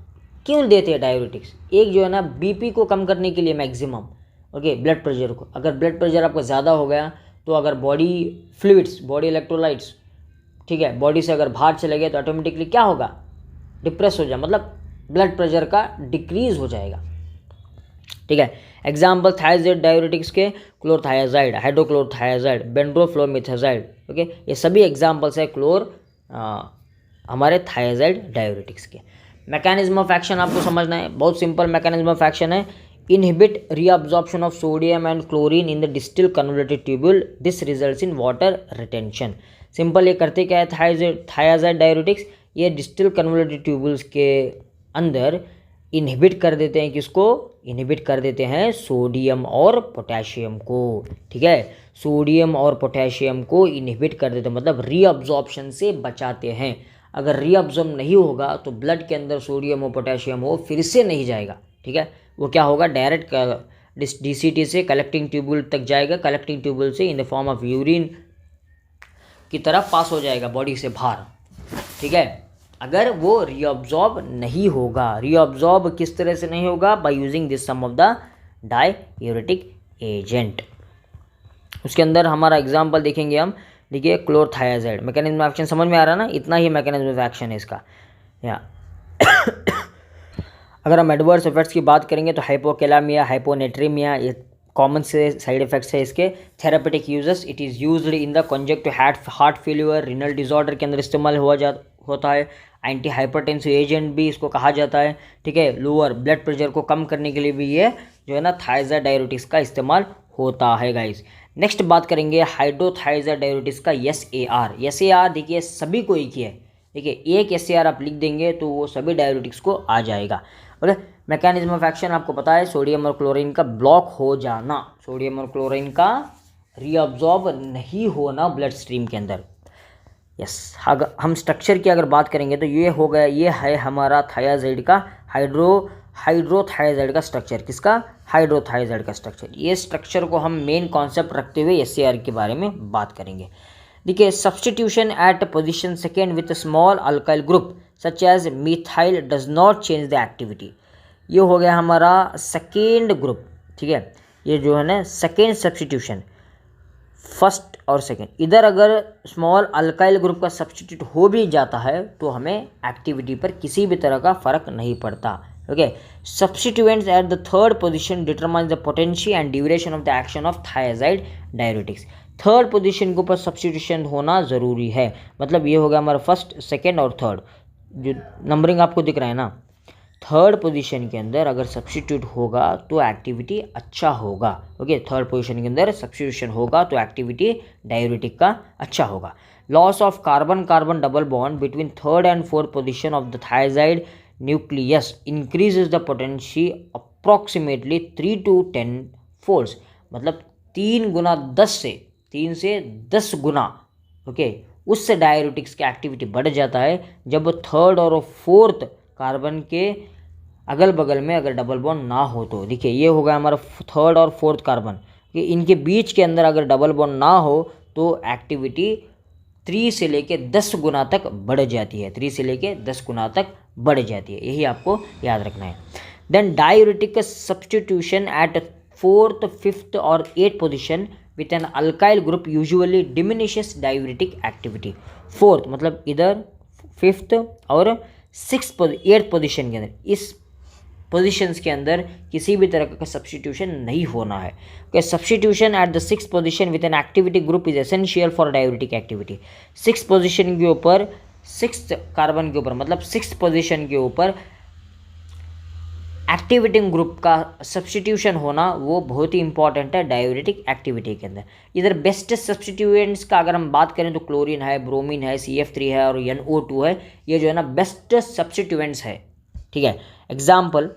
क्यों देते हैं डायूरेटिक्स, एक जो है ना BP को कम करने के लिए मैक्सिमम, ओके ब्लड प्रेशर को। अगर ब्लड प्रेशर आपका ज़्यादा हो गया तो अगर बॉडी फ्लूइड्स, बॉडी इलेक्ट्रोलाइट्स, ठीक है, बॉडी से अगर बाहर चले गए तो ऑटोमेटिकली क्या होगा, डिप्रेस हो जाए, मतलब ब्लड प्रेशर का डिक्रीज हो जाएगा। ठीक है, एग्जाम्पल थायाजाइड डायूरेटिक्स के क्लोरथायाजाइड, हाइड्रोक्लोरथायाजाइड, बेंड्रोफ्लोमेथाजाइड। ओके, ये सभी एग्जाम्पल्स है हमारे थायाजाइड डायूरेटिक्स के। मैकेनिज्म ऑफ एक्शन आपको समझना है, बहुत सिंपल मैकेनिज्म ऑफ एक्शन है। Inhibit reabsorption of sodium and chlorine in the distil convoluted tubule, this results in water retention. Simple, ये करते क्या है थायाजाइड डायूरेटिक्स, ये डिस्टिल कन्वोल्यूटेड ट्यूब्यूल्स के अंदर इनहिबिट कर देते हैं, किसको इनहिबिट कर देते हैं, सोडियम और पोटेशियम को। ठीक है, सोडियम और पोटेशियम को इनहिबिट कर देते हैं, मतलब रीअब्जॉर्प्शन से बचाते हैं। अगर रीअब्जॉर्ब नहीं होगा तो ब्लड के अंदर सोडियम और पोटेशियम हो फिर से नहीं जाएगा। ठीक है, वो क्या होगा, डायरेक्ट DCT से कलेक्टिंग ट्यूब्यूल तक जाएगा, कलेक्टिंग ट्यूब्यूल से in the form of urine की तरफ पास हो जाएगा बॉडी से बाहर। ठीक है, अगर वो रीअब्जॉर्ब नहीं होगा। रीअब्जॉर्ब किस तरह से नहीं होगा, by using this some of the diuretic agent. उसके अंदर हमारा एग्जांपल देखेंगे हम, देखिए क्लोरथायाजाइड, मैकेनिज्म ऑफ एक्शन समझ में आ रहा है ना, इतना ही मैकेनिज्म ऑफ एक्शन है इसका। या अगर हम एडवर्स इफेक्ट्स की बात करेंगे तो हाइपोकैलेमिया, हाइपोनेट्रीमिया, ये कॉमन से साइड इफेक्ट्स है इसके। Therapeutic uses, it is used in the conjunctive heart failure, renal disorder के अंदर इस्तेमाल होता है। एंटी हाइपरटेंसिव एजेंट भी इसको कहा जाता है। ठीक है, लोअर ब्लड प्रेशर को कम करने के लिए भी ये जो है ना थायाजाइड डायूरेटिक्स का इस्तेमाल होता है गाइस। नेक्स्ट बात करेंगे हाइड्रोथायाजाइड डायूरेटिक्स का SAR। SAR देखिए सभी को एक ही है, देखिए एक SAR आप लिख देंगे तो वो सभी डायूरेटिक्स को आ जाएगा। ओके, मैकेनिज्म ऑफ एक्शन आपको पता है, सोडियम और क्लोरीन का ब्लॉक हो जाना, सोडियम और क्लोरीन का रीअब्जॉर्ब नहीं होना ब्लड स्ट्रीम के अंदर। यस, अगर हम स्ट्रक्चर की अगर बात करेंगे तो ये हो गया, ये है हमारा थायाजाइड का हाइड्रोथायाजाइड का स्ट्रक्चर। किसका? हाइड्रोथायाजाइड का स्ट्रक्चर। ये स्ट्रक्चर को हम मेन कॉन्सेप्ट रखते हुए SAR के बारे में बात करेंगे। देखिए, substitution at position second with small alkyl group such as methyl does not change the activity. ये हो गया हमारा सेकेंड ग्रुप, ठीक है। ये जो है ना सेकेंड सब्सटीट्यूशन, फर्स्ट और सेकेंड, इधर अगर स्मॉल अल्काइल ग्रुप का सब्सटीट्यूट हो भी जाता है तो हमें एक्टिविटी पर किसी भी तरह का फर्क नहीं पड़ता। Okay, substituents at the third position determine the potential and duration of the action of thiazide diuretics. Third position के ऊपर सब्सटीट्यूशन होना ज़रूरी है। मतलब ये हो गया हमारा फर्स्ट, सेकेंड और थर्ड, जो नंबरिंग आपको दिख रहा है ना, थर्ड पोजीशन के अंदर अगर सब्सटीट्यूट होगा तो एक्टिविटी अच्छा होगा। ओके, थर्ड पोजीशन के अंदर सब्सटीट्यूशन होगा तो एक्टिविटी डाययूरेटिक का अच्छा होगा। Loss of carbon carbon double bond between third and fourth position of the thiazide nucleus increases the potential approximately 3 to 10 folds. मतलब 3 से 10 गुना, ओके, उससे डाययूरेटिक्स की एक्टिविटी बढ़ जाता है जब थर्ड और फोर्थ कार्बन के अगल बगल में अगर डबल बॉन्ड ना हो तो। देखिए, ये होगा हमारा थर्ड और फोर्थ कार्बन कि इनके बीच के अंदर अगर डबल बॉन्ड ना हो तो एक्टिविटी 3 से लेके 10 गुना तक बढ़ जाती है, 3 से लेके 10 गुना तक बढ़ जाती है। यही आपको याद रखना है। Then diuretic substitution at fourth, fifth और at position with an alkyl group usually diminishes diuretic activity. Fourth मतलब इधर, फिफ्थ और सिक्स, एट्थ पोजीशन के अंदर, इस पोजीशंस के अंदर किसी भी तरह का सब्सटीट्यूशन नहीं होना है। Okay, substitution at the six position with an activity group is essential for diuretic activity. Six position के ऊपर, सिक्स कार्बन के ऊपर, मतलब सिक्स पोजीशन के ऊपर एक्टिविटी ग्रुप का सब्सटीट्यूशन होना वो बहुत ही इंपॉर्टेंट है डाययूरेटिक एक्टिविटी के अंदर। इधर बेस्ट सब्सटीट्यूएंट्स का अगर हम बात करें तो क्लोरीन है, ब्रोमीन है, CF3 है और NO2 है। ये जो है ना बेस्ट सब्सटीट्यूएंट्स है, ठीक है। Example,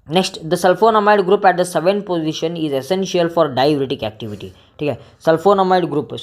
next, the sulphonamide group at the 7th position is essential for diuretic activity, ठीक है। सल्फोनामाइड ग्रुप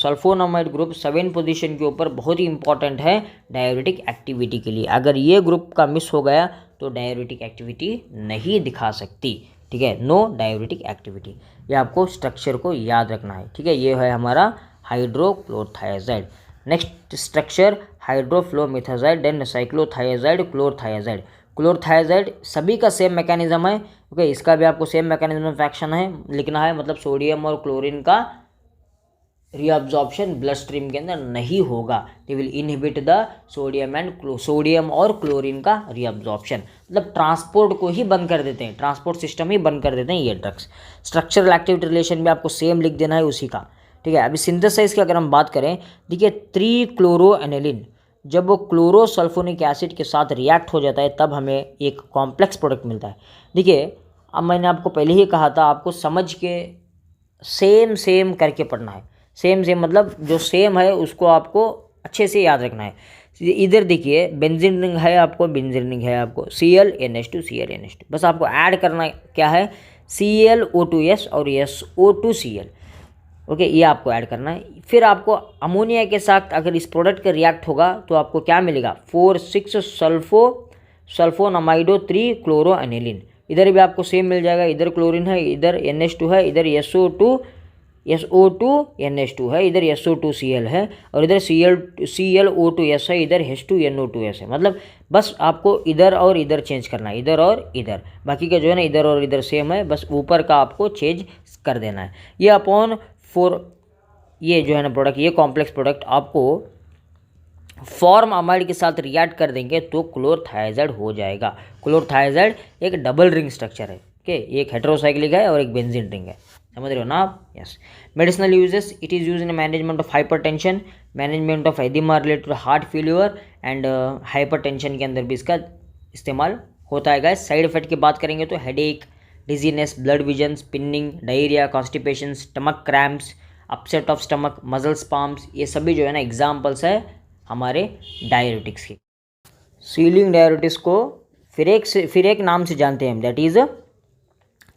7th पोजीशन के ऊपर बहुत ही इंपॉर्टेंट है डाययूरेटिक एक्टिविटी के लिए। अगर ये ग्रुप का मिस हो गया तो डाययूरेटिक एक्टिविटी नहीं दिखा सकती, ठीक है। No diuretic activity. ये आपको स्ट्रक्चर को याद रखना है, ठीक है। ये है हमारा hydrochlorothiazide. Next structure hydroflumethiazide, then cyclothiazide, chlorothiazide. Chlorothiazide सभी का सेम मैकेनिज्म है, ओके। इसका भी आपको सेम मैकेनिज्म ऑफ एक्शन है लिखना है। मतलब सोडियम और क्लोरीन का रीअब्जॉर्प्शन ब्लड स्ट्रीम के अंदर नहीं होगा। They will inhibit the sodium और क्लोरीन का रीअब्जॉर्प्शन। मतलब ट्रांसपोर्ट को ही बंद कर देते हैं, ट्रांसपोर्ट सिस्टम ही बंद कर देते हैं ये ड्रग्स। स्ट्रक्चरल एक्टिविटी रिलेशन भी आपको सेम लिख देना है उसी का, ठीक है। अभी सिंथेसाइज की अगर हम बात करें, देखिए 3-क्लोरोएनिलीन जब वो क्लोरोसल्फोनिक एसिड के साथ रिएक्ट हो जाता है तब हमें एक कॉम्प्लेक्स प्रोडक्ट मिलता है। देखिए, अब मैंने आपको पहले ही कहा था, आपको समझ के सेम करके पढ़ना है। सेम मतलब जो सेम है उसको आपको अच्छे से याद रखना है। इधर देखिए बेंजीन रिंग है आपको, बेंजीन रिंग है आपको, ClNH2 ClNH2। बस आपको ऐड करना क्या है, ClO2S और SO2Cl, ओके, ये आपको ऐड करना है। फिर आपको अमोनिया के साथ अगर इस प्रोडक्ट का रिएक्ट होगा तो आपको क्या मिलेगा, 4,6 सल्फोनामाइडो 3 क्लोरोएनिलीन। इधर भी आपको सेम मिल जाएगा, इधर क्लोरीन है, इधर NH2 है, इधर SO2NH2 है, इधर SO2Cl है और इधर ClO2S है, इधर H2NO2S है। मतलब बस आपको इधर और इधर चेंज करना है, इधर और इधर। बाकी का जो है ना इधर और इधर सेम है, बस ऊपर का आपको चेंज कर देना है। ये अपॉन 4, ये जो है ना प्रोडक्ट, ये कॉम्प्लेक्स प्रोडक्ट आपको फॉर्म अमाइड के साथ रिएक्ट कर देंगे तो क्लोरथायाजाइड हो जाएगा। क्लोरथायाजाइड एक डबल रिंग स्ट्रक्चर है, ओके। एक हेटेरोसाइक्लिक है और एक बेंजीन रिंग है, समझ रहे हो ना आप? Yes. Medicinal uses, it is use in management of hypertension, management of oedema related heart failure and hypertension के अंदर भी इसका इस्तेमाल होता है गाइस। साइड इफेक्ट की बात करेंगे तो headache, dizziness, blurred vision, spinning, diarrhoea, constipation, stomach cramps, upset of stomach, muscle spasms, ये सभी जो है ना एग्जाम्पल्स है हमारे डाययूरेटिक्स के। सीलिंग डाययूरेटिक्स को फिर एक नाम से जानते हैं हम, that is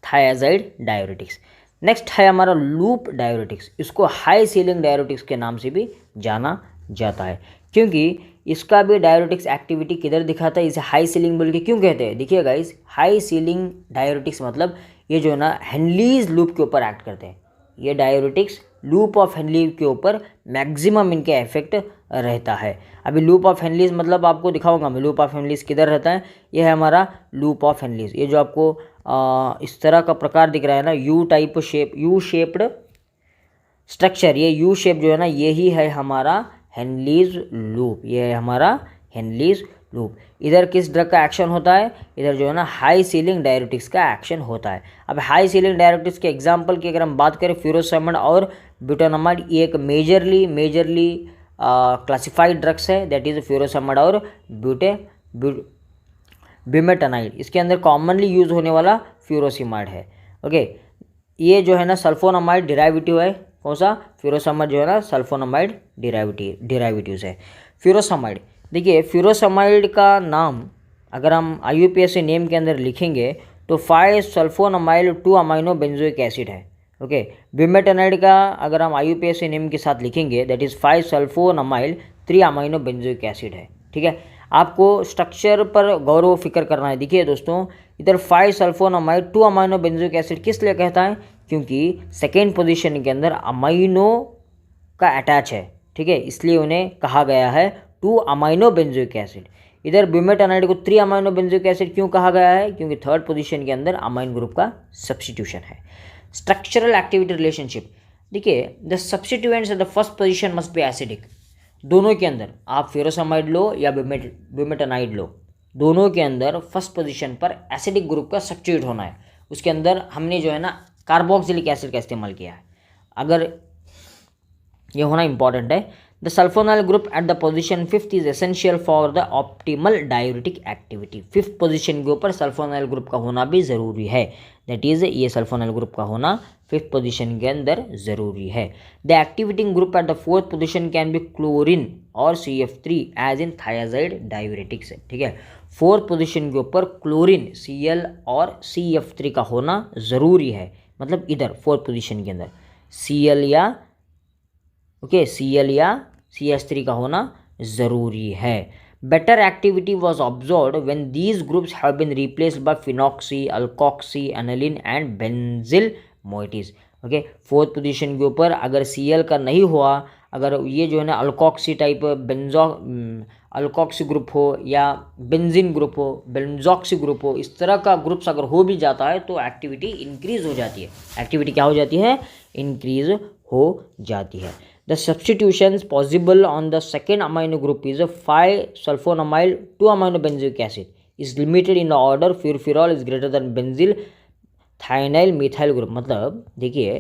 thiazide diuretics. Next है हमारा लूप डायूरेटिक्स। इसको हाई सीलिंग डायूरेटिक्स के नाम से भी जाना जाता है, क्योंकि इसका भी डायूरेटिक्स एक्टिविटी किधर दिखाता है, इसे हाई सीलिंग बोल के क्यों कहते हैं। देखिए गाइस, हाई सीलिंग डायूरेटिक्स मतलब ये जो है ना हेनलीज लूप के ऊपर एक्ट करते हैं। ये डायूरेटिक्स लूप ऑफ हेनली के ऊपर मैक्सिमम इनके इफेक्ट रहता है। अभी लूप ऑफ हेनलीज मतलब आपको दिखाऊंगा मैं, लूप ऑफ हेनलीज किधर रहता है। ये है हमारा लूप ऑफ हेनलीज। ये जो आपको इस तरह का प्रकार दिख रहा है ना, you type shape, U shaped structure, ये यू शेप जो है ना, यही है हमारा हेनलीज लूप। ये है हमारा हेनलीज लूप। इधर किस ड्रग का एक्शन होता है, इधर जो है ना हाई सीलिंग डायूरेटिक्स का एक्शन होता है। अब हाई सीलिंग डायूरेटिक्स के एग्जांपल की अगर हम बात करें, फ्यूरोसेमाइड और ब्यूटानमाइड, ये एक मेजरली क्लासिफाइड ड्रग्स है, दैट इज फ्यूरोसेमाइड और ब्यूमेटानाइड। इसके अंदर कॉमनली यूज होने वाला फ्यूरोसिमाइड है। ओके, ये जो है ना सल्फोनामाइड डिराइवेटिव है। कौन सा, फ्यूरोसेमाइड जो है ना सल्फोनामाइड डिराइवेटिव्स है। फ्यूरोसेमाइड, देखिए फ्यूरोसेमाइड का नाम अगर हम IUPAC नेम के अंदर लिखेंगे तो 5-सल्फोनामाइल 2-अमाइनो बेंजोइक एसिड है। ओके, ब्यूमेटानाइड का अगर हम IUPAC नेम के साथ लिखेंगे दैट इज़ 5-सल्फोनामाइल 3-अमाइनो बेंजोइक एसिड है। ठीक है, आपको स्ट्रक्चर पर गौर फिक्र करना है। देखिए दोस्तों, इधर 5-सल्फोनामाइड 2-अमाइनो बेंजोइक एसिड किस लिए कहता है, क्योंकि सेकेंड पोजीशन के अंदर अमाइनो का अटैच है। ठीक है, इसलिए उन्हें कहा गया है 2-अमाइनो बेंजोइक एसिड। इधर ब्यूमेटानाइड को 3-अमाइनो बेंजोइक एसिड क्यों कहा गया है, क्योंकि थर्ड पोजीशन के अंदर अमाइन ग्रुप का सब्स्टिट्यूशन है। स्ट्रक्चरल एक्टिविटी रिलेशनशिप, देखिए the substituents at the first position must be acidic. दोनों के अंदर आप फ्यूरोसेमाइड लो या ब्यूमेटानाइड लो, दोनों के अंदर फर्स्ट पोजीशन पर एसिडिक ग्रुप का सब्स्टिट्यूट होना है। उसके अंदर हमने जो है ना कार्बोक्सिलिक एसिड का इस्तेमाल किया है, अगर ये होना इंपॉर्टेंट है। The sulfonyl group at the position 5th is essential for the optimal diuretic activity. 5th position के ऊपर सल्फोनाइल ग्रुप का होना भी ज़रूरी है, दैट इज़ ये सल्फोनाइल ग्रुप का होना 5th पोजीशन के अंदर ज़रूरी है। The activating group at the 4th position can be chlorine और CF3 as in thiazide diuretics. ठीक है, 4th पोजीशन के ऊपर क्लोरीन Cl और CF3 का होना ज़रूरी है, मतलब इधर 4th पोजीशन के अंदर Cl या CH3 का होना ज़रूरी है। Better activity was observed when these groups have been replaced by phenoxy, alkoxy, aniline and benzyl moieties. Okay, 4th position के ऊपर अगर Cl का नहीं हुआ, अगर ये जो है ना अल्कोक्सी टाइप अल्कोक्सी ग्रुप हो या बेंजीन ग्रुप हो, बेंजोक्सी ग्रुप हो, इस तरह का ग्रुप्स अगर हो भी जाता है तो एक्टिविटी इंक्रीज हो जाती है। एक्टिविटी क्या हो जाती है, इंक्रीज हो जाती है। The substitutions possible on the second amino group is a 5-sulfonamyl 2-amino benzoic acid is limited in the order furfurol is greater than benzyl thionyl methyl group। मतलब देखिए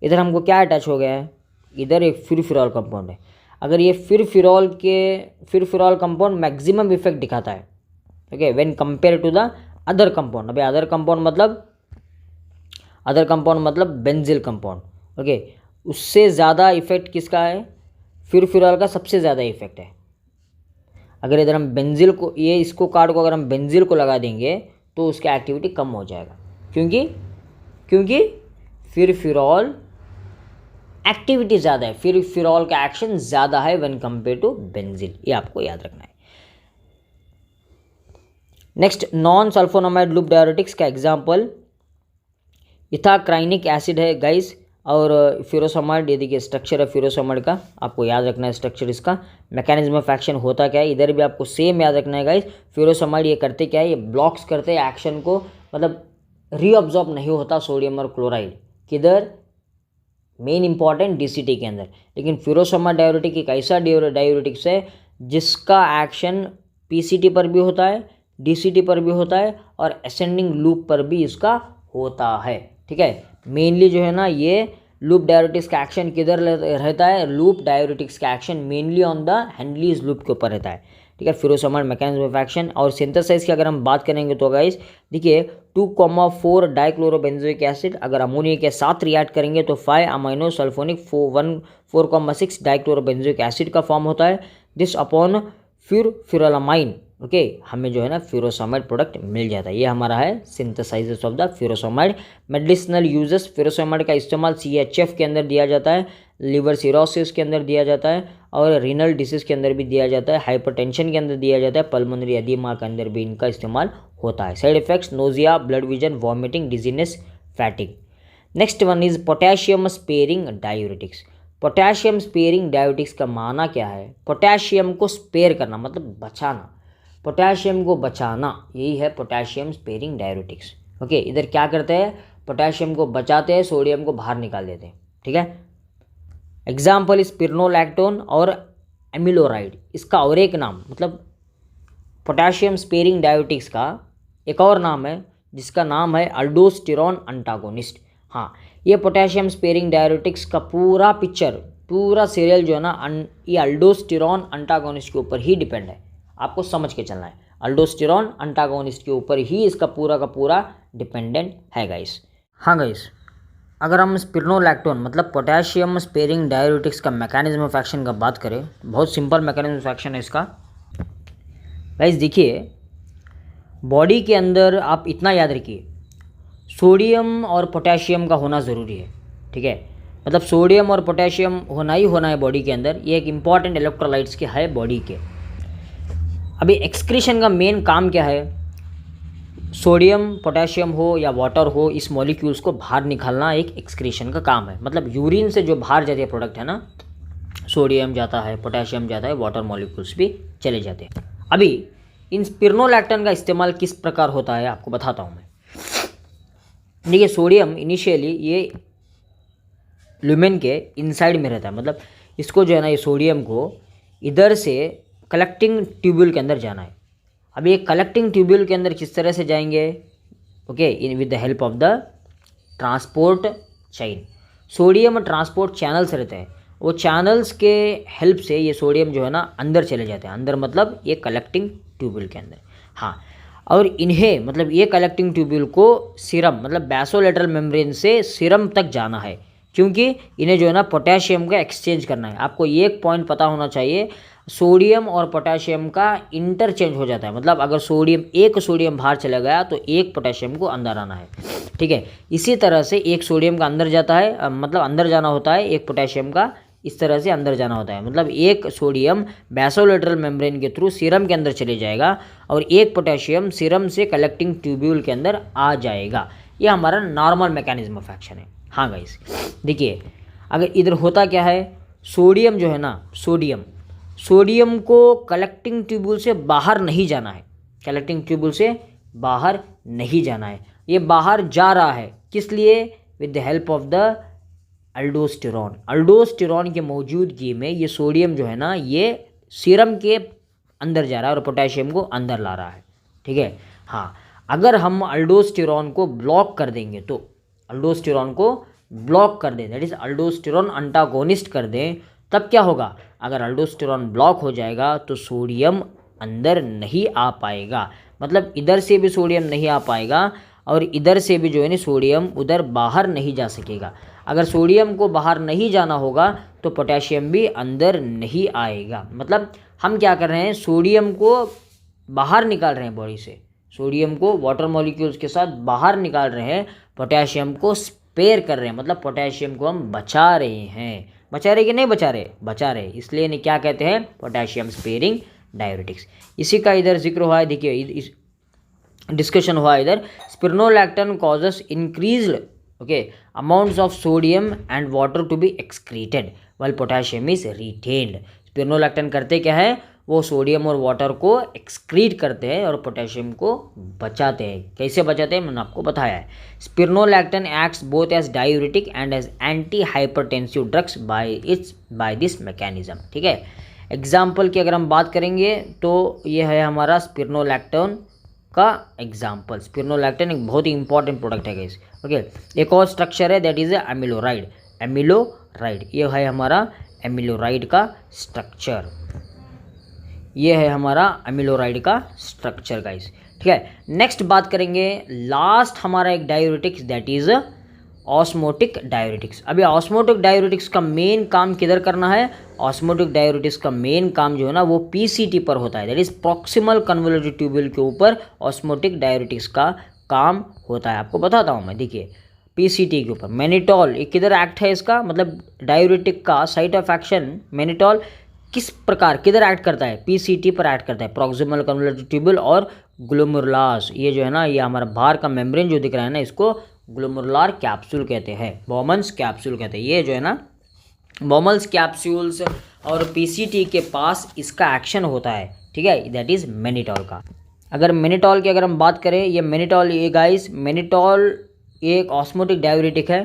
इधर हमको क्या अटैच हो गया है, इधर एक फिरफिरॉल कंपाउंड है। अगर ये फिरफिरॉल कंपाउंड मैक्सिमम इफेक्ट दिखाता है, okay, when compare to the other compound. अभी अदर कंपाउंड मतलब बेंजिल कंपाउंड। ओके, उससे ज़्यादा इफेक्ट किसका है, फिरफिरॉल का सबसे ज़्यादा इफेक्ट है। अगर इधर हम बेंजिल को, ये इसको कार्ड को अगर हम बेंजिल को लगा देंगे तो उसका एक्टिविटी कम हो जाएगा, क्योंकि फिरफिरॉल एक्टिविटी ज़्यादा है, फिरफिरॉल का एक्शन ज़्यादा है व्हेन कंपेयर टू बेंजिल। ये आपको याद रखना है। Next, non sulphonamide loop diuretics का एग्जाम्पल इथाक्राइनिक एसिड है गाइस, और फ्यूरोसेमाइड। ये देखिए स्ट्रक्चर है फ्यूरोसेमाइड का, आपको याद रखना है स्ट्रक्चर इसका। मैकेनिज्म ऑफ एक्शन होता क्या है, इधर भी आपको सेम याद रखना है गाइस। फ्यूरोसेमाइड ये करते क्या है, ये ब्लॉक्स करते हैं एक्शन को, मतलब रीअब्जॉर्ब नहीं होता सोडियम और क्लोराइड किधर, मेन इंपॉर्टेंट DCT के अंदर। लेकिन फ्यूरोसेमाइड डायूरेटिक एक ऐसा डायूरेटिक्स है जिसका एक्शन PCT पर भी होता है, DCT पर भी होता है और असेंडिंग लूप पर भी इसका होता है। ठीक है, मेनली जो है ना ये लूप डायूरेटिक्स का एक्शन किधर रहता है, लूप डायूरेटिक्स का action mainly on the Henle's loop के ऊपर रहता है। ठीक है, फ्यूरोसेमाइड मैकेनिज्म ऑफ एक्शन और सिंथेसाइज की अगर हम बात करेंगे तो गाइस देखिए 2,4 डाइक्लोरोबेंजोइक एसिड अगर अमोनिया के साथ रिएक्ट करेंगे तो 5-अमाइनो सल्फोनिक 4,6 डाइक्लोरोबेंजोइक एसिड का फॉर्म होता है। दिस अपॉन फिर फ्यूरालामाइन, ओके, हमें जो है ना फ्यूरोसामाइड प्रोडक्ट मिल जाता है। ये हमारा है synthesises of the furosemide. Medicinal uses, furosemide का इस्तेमाल CHF के अंदर दिया जाता है, लिवर सिरोसिस के अंदर दिया जाता है, और रीनल डिसीज के अंदर भी दिया जाता है, हाइपरटेंशन के अंदर दिया जाता है, पल्मोनरी एडिमा के अंदर भी इनका इस्तेमाल होता है। Side effects nausea, blood vision, vomiting, dizziness, fatigue. Next one is potassium sparing diuretics. Potassium sparing diuretics का माना क्या है? पोटेशियम को स्पेयर करना मतलब बचाना, पोटेशियम को बचाना, यही है पोटेशियम स्पेयरिंग डायूरेटिक्स। ओके, इधर क्या करते हैं? पोटेशियम को बचाते हैं, सोडियम को बाहर निकाल देते हैं। ठीक है, एग्जाम्पल स्पिरोनोलैक्टोन और एमिलोराइड। इसका और एक नाम मतलब पोटेशियम स्पेयरिंग डायूरेटिक्स का एक और नाम है जिसका नाम है अल्डोस्टेरॉन अंटागोनिस्ट। हाँ, ये पोटेशियम स्पेयरिंग डायूरेटिक्स का पूरा पिक्चर, पूरा सीरियल जो है ना ये अल्डोस्टेरॉन अंटागोनिस्ट के ऊपर ही डिपेंड है। आपको समझ के चलना है, अल्डोस्टेरॉन अंटागोनिस्ट के ऊपर ही इसका पूरा का पूरा डिपेंडेंट है गाइस। हाँ गाइस, अगर हम स्पिरोनोलैक्टोन मतलब पोटेशियम स्पेयरिंग डायूरेटिक्स का मैकेनिज्म ऑफ एक्शन का बात करें, बहुत सिंपल मैकेनिज्म ऑफ एक्शन है इसका। गाइस देखिए, बॉडी के अंदर आप इतना याद रखिए, सोडियम और पोटेशियम का होना ज़रूरी है। ठीक है, मतलब सोडियम और पोटेशियम होना ही होना है बॉडी के अंदर। ये एक इम्पॉर्टेंट इलेक्ट्रोलाइट्स के है बॉडी के। अभी एक्सक्रीशन का मेन काम क्या है? सोडियम, पोटेशियम हो या वाटर हो, इस मॉलिक्यूल्स को बाहर निकालना एक एक्सक्रीशन का काम है। मतलब यूरिन से जो बाहर जाती है प्रोडक्ट है ना, सोडियम जाता है, पोटेशियम जाता है, वाटर मॉलिक्यूल्स भी चले जाते हैं। अभी इन स्पिरोनोलैक्टन का इस्तेमाल किस प्रकार होता है आपको बताता हूँ मैं। देखिए, सोडियम इनिशियली ये ल्यूमेन के इनसाइड में रहता है, मतलब इसको जो है ना, ये सोडियम को इधर से कलेक्टिंग ट्यूब्यूल के अंदर जाना है। अब ये कलेक्टिंग ट्यूब्यूल के अंदर किस तरह से जाएंगे? Okay, in with the help of the transport chain. Sodium transport channels रहते हैं, वो चैनल्स के हेल्प से ये सोडियम जो है ना अंदर चले जाते हैं। अंदर मतलब ये कलेक्टिंग ट्यूब्यूल के अंदर। हाँ, और इन्हें मतलब ये कलेक्टिंग ट्यूब्यूल को सीरम मतलब बैसोलेटरल मेम्ब्रेन से सीरम तक जाना है, क्योंकि इन्हें जो है ना पोटेशियम का एक्सचेंज करना है। आपको ये एक पॉइंट पता होना चाहिए, सोडियम और पोटेशियम का इंटरचेंज हो जाता है। मतलब अगर एक सोडियम बाहर चला गया तो एक पोटेशियम को अंदर आना है। ठीक है, इसी तरह से एक सोडियम का अंदर जाता है, मतलब अंदर जाना होता है, एक पोटेशियम का इस तरह से अंदर जाना होता है। मतलब एक सोडियम बैसोलेटरल मेम्ब्रेन के थ्रू सीरम के अंदर चले जाएगा और एक पोटेशियम सीरम से कलेक्टिंग ट्यूब्यूल के अंदर आ जाएगा। ये हमारा नॉर्मल मैकेनिज्म ऑफ एक्शन है। हाँ गाइस, देखिए, अगर इधर होता क्या है, सोडियम जो है ना, सोडियम को कलेक्टिंग ट्यूब्यूल से बाहर नहीं जाना है, कलेक्टिंग ट्यूब्यूल से बाहर नहीं जाना है। ये बाहर जा रहा है, किस लिए? With the help of the aldosterone. Aldosterone की मौजूदगी में ये सोडियम जो है ना, ये सीरम के अंदर जा रहा है और पोटेशियम को अंदर ला रहा है। ठीक है, हाँ, अगर हम अल्डोस्टेरॉन को ब्लॉक कर देंगे, तो अल्डोस्टेरॉन को ब्लॉक कर दें, दैट इज अल्डोस्टेरॉन अंटागोनिस्ट कर दें, तब क्या होगा? अगर अल्डोस्टेरॉन ब्लॉक हो जाएगा तो सोडियम अंदर नहीं आ पाएगा। मतलब इधर से भी सोडियम नहीं आ पाएगा और इधर से भी जो है ना सोडियम उधर बाहर नहीं जा सकेगा। अगर सोडियम को बाहर नहीं जाना होगा तो पोटेशियम भी अंदर नहीं आएगा। मतलब हम क्या कर रहे हैं, सोडियम को बाहर निकाल रहे हैं बॉडी से, सोडियम को वाटर मॉलिक्यूल्स के साथ बाहर निकाल रहे हैं, पोटेशियम को स्पेयर कर रहे हैं। मतलब पोटेशियम को हम बचा रहे हैं। बचा रहे कि नहीं बचा रहे? बचा रहे, इसलिए इन्हें क्या कहते हैं? Potassium sparing diuretics. इसी का इधर जिक्र हुआ है, देखिए डिस्कशन हुआ इधर, spironolactone causes increased amounts of sodium and water to be excreted while potassium is retained. Spironolactone करते क्या है? वो सोडियम और वाटर को एक्सक्रीट करते हैं और पोटेशियम को बचाते हैं। कैसे बचाते हैं मैंने आपको बताया है। Spironolactone acts both as diuretic and as anti hypertensive drugs by this mechanism. ठीक है, एग्जाम्पल की अगर हम बात करेंगे तो ये है हमारा स्पिरोनोलैक्टन का एग्जाम्पल। स्पिरोनोलैक्टन एक बहुत ही इंपॉर्टेंट प्रोडक्ट है गाइस। ओके, एक और स्ट्रक्चर है, दैट इज एमिलोराइड। ये है हमारा एमिलोराइड का स्ट्रक्चर। ये है हमारा एमिलोराइड का स्ट्रक्चर गाइस। ठीक है, नेक्स्ट बात करेंगे, लास्ट हमारा एक diuretics that is osmotic diuretics. अभी ऑस्मोटिक डायूरेटिक्स का मेन काम किधर करना है? ऑस्मोटिक डायूरेटिक्स का मेन काम जो है ना वो पीसीटी पर होता है, that is proximal convoluted tubule के ऊपर ऑस्मोटिक डायूरेटिक्स का काम होता है। आपको बताता हूँ मैं, देखिए पीसीटी के ऊपर मैनिटॉल एक किधर एक्ट है इसका, मतलब डायूरेटिक का साइट ऑफ एक्शन मैनिटॉल किस प्रकार किधर एक्ट करता है? पीसीटी पर एक्ट करता है, प्रॉक्सिमल कन्वोल्यूटेड ट्यूब्यूल और ग्लोमेरुलस। ये जो है ना ये हमारा बाहर का मेम्ब्रेन जो दिख रहा है ना इसको ग्लोमेरुलर कैप्सूल कहते हैं, बॉमन्स कैप्सूल कहते हैं। ये जो है ना बॉमल्स कैप्सूल्स और पीसीटी के पास इसका एक्शन होता है, ठीक है, दैट इज मैनिटॉल का। अगर मैनिटॉल की अगर हम बात करें, ये मैनिटॉल, ये गाइस मैनिटॉल एक ऑस्मोटिक डायूरेटिक है,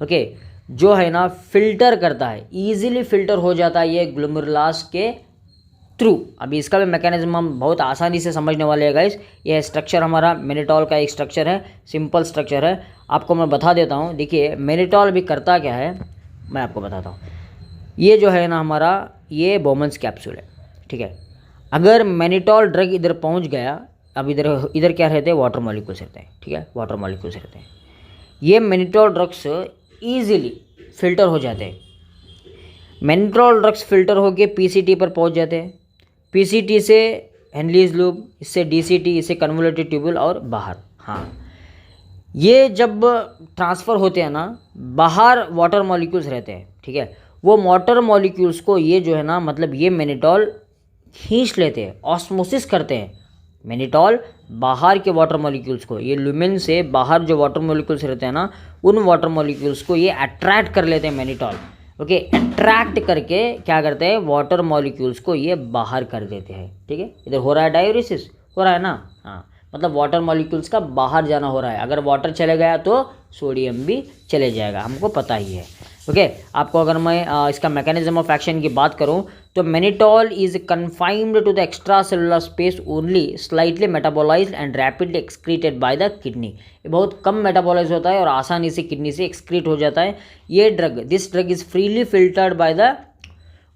ओके, जो है ना फिल्टर करता है, इजीली फिल्टर हो जाता है ये ग्लोमेरुलस के थ्रू। अभी इसका भी मैकेनिज्म हम बहुत आसानी से समझने वाले हैं गाइस। ये स्ट्रक्चर हमारा मैनिटॉल का एक स्ट्रक्चर है, सिंपल स्ट्रक्चर है, आपको मैं बता देता हूँ। देखिए मैनिटॉल भी करता क्या है मैं आपको बताता हूँ। ये जो है ना हमारा ये बॉमन्स कैप्सूल है, ठीक है। अगर मैनिटॉल ड्रग इधर पहुँच गया, अब इधर क्या रहते हैं? वाटर मॉलिक्यूल्स रहते हैं, ठीक है, वाटर मॉलिक्यूल्स रहते हैं। ये मैनिटॉल ड्रग्स ईजिली फिल्टर हो जाते हैं। मैनिटॉल ड्रग्स फिल्टर होकर पीसीटी पर पहुंच जाते हैं, पीसीटी से हेनलीज लूप, इससे डीसीटी, इससे कन्वोल्यूटेड ट्यूब्यूल और बाहर। हाँ, ये जब ट्रांसफ़र होते हैं ना, बाहर वाटर मॉलिक्यूल्स रहते हैं, ठीक है, वो वाटर मॉलिक्यूल्स को ये जो है ना मतलब ये मैनिटॉल खींच लेते हैं, ऑस्मोसिस करते हैं। मैनिटॉल बाहर के वाटर मॉलिक्यूल्स को, ये लुमेन से बाहर जो वाटर मॉलिक्यूल्स रहते हैं ना उन वाटर मॉलिक्यूल्स को ये अट्रैक्ट कर लेते हैं मैनिटॉल, ओके। अट्रैक्ट करके क्या करते हैं? वाटर मॉलिक्यूल्स को ये बाहर कर देते हैं, ठीक है। इधर हो रहा है डायूरेसिस, हो रहा है ना, हाँ, मतलब वाटर मॉलिक्यूल्स का बाहर जाना हो रहा है। अगर वाटर चले गया तो सोडियम भी चले जाएगा, हमको पता ही है, ओके। आपको अगर मैं इसका मैकेनिज्म ऑफ एक्शन की बात करूं तो mannitol is confined to the extracellular space only, slightly metabolised and rapidly excreted by the kidney. ये बहुत कम मेटाबोलाइज होता है और आसानी से किडनी से एक्सक्रीट हो जाता है। ये drug, this drug is freely filtered by the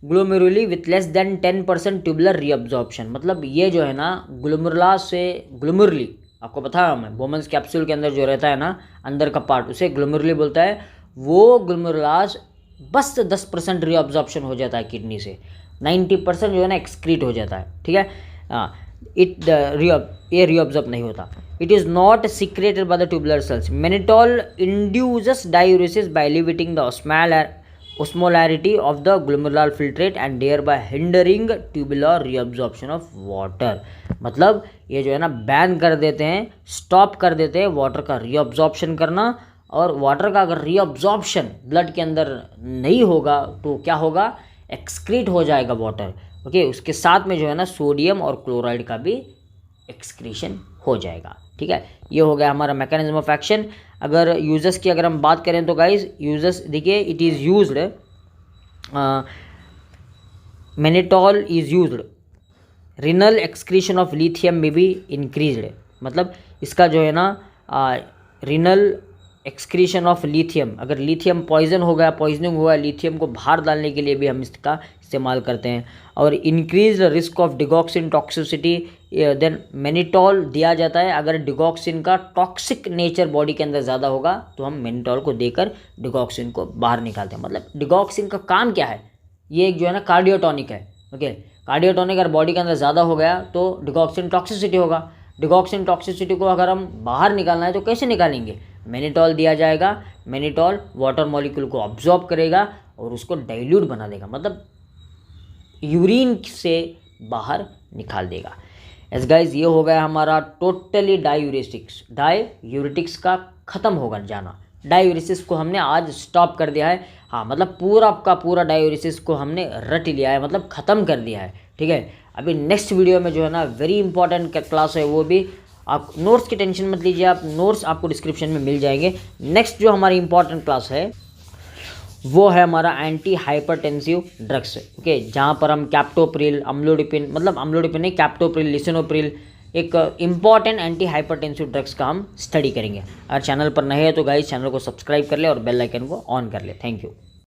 glomeruli with less than 10% tubular reabsorption. मतलब ये जो है ना ग्लोमेरुलस से, ग्लोमेरुली आपको पता है मैं, बॉमन्स कैप्सूल के अंदर जो रहता है ना अंदर का पार्ट, उसे ग्लोमेरुली बोलता है। वो ग्लोमेरुलस बस 10% रीअब्जॉर्प्शन हो जाता है किडनी से, 90% जो है ना एक्सक्रीट हो जाता है, ठीक है। ये रीअब्जॉर्ब नहीं होता। It is not secreted by the tubular cells. Mannitol induces diuresis by elevating the osmolarity of the glomerular filtrate and thereby hindering tubular reabsorption of water। मतलब ये जो है ना बैन कर देते हैं, स्टॉप कर देते हैं वाटर का रीअब्जॉर्प्शन करना। और वाटर का अगर रीअब्जॉर्प्शन ब्लड के अंदर नहीं होगा तो क्या होगा? एक्सक्रीट हो जाएगा वाटर, ओके। उसके साथ में जो है ना सोडियम और क्लोराइड का भी एक्सक्रीशन हो जाएगा, ठीक है। ये हो गया हमारा मैकेनिज्म ऑफ एक्शन। अगर यूजर्स की अगर हम बात करें तो गाइज यूजर्स देखिए, it is used, mannitol is used, renal excretion of lithium में भी इंक्रीज्ड। मतलब इसका जो है ना रिनल एक्सक्रीशन ऑफ लिथियम, अगर लिथियम पॉइजन हो गया, पॉइजनिंग हुआ, लिथियम को बाहर डालने के लिए भी हम इसका इस्तेमाल करते हैं। और increase risk of digoxin toxicity, then mannitol दिया जाता है। अगर डिगॉक्सिन का टॉक्सिक नेचर बॉडी के अंदर ज़्यादा होगा तो हम मैनिटॉल को देकर डिगॉक्सिन को बाहर निकालते हैं। मतलब डिगॉक्सिन का काम क्या है? ये एक जो है ना कार्डियोटॉनिक है, ओके। कार्डियोटॉनिक अगर बॉडी के अंदर ज़्यादा हो गया तो डिगॉक्सिन टॉक्सिसिटी होगा। डिगॉक्सिन टॉक्सिसिटी को अगर हम बाहर निकालना है तो कैसे निकालेंगे? मैनिटॉल दिया जाएगा, मैनिटॉल वाटर मॉलिक्यूल को अब्जॉर्ब करेगा और उसको डाइल्यूट बना देगा, मतलब यूरिन से बाहर निकाल देगा। एस गाइज, ये हो गया हमारा टोटली डायूरेटिक्स का ख़त्म होगा जाना। डायूरेसिस को हमने आज स्टॉप कर दिया है, हाँ, मतलब पूरा का पूरा डायूरेसिस को हमने रट लिया है, मतलब ख़त्म कर दिया है, ठीक है। अभी नेक्स्ट वीडियो में जो है ना वेरी इंपॉर्टेंट क्लास है, वो भी आप नोट्स की टेंशन मत लीजिए, आप नोट्स आपको डिस्क्रिप्शन में मिल जाएंगे। नेक्स्ट जो हमारी इंपॉर्टेंट क्लास है वो है हमारा एंटी हाइपरटेंसिव ड्रग्स, ओके, जहाँ पर हम कैप्टोप्रिल, अम्लोडिपिन, मतलब अम्लोडिपिन नहीं, कैप्टोप्रिल, लिसिनोप्रिल, एक इंपॉर्टेंट एंटी हाइपरटेंसिव ड्रग्स का हम स्टडी करेंगे। अगर चैनल पर नए हैं तो गाइस चैनल को सब्सक्राइब कर ले और बेल आइकन को ऑन कर ले। Thank you.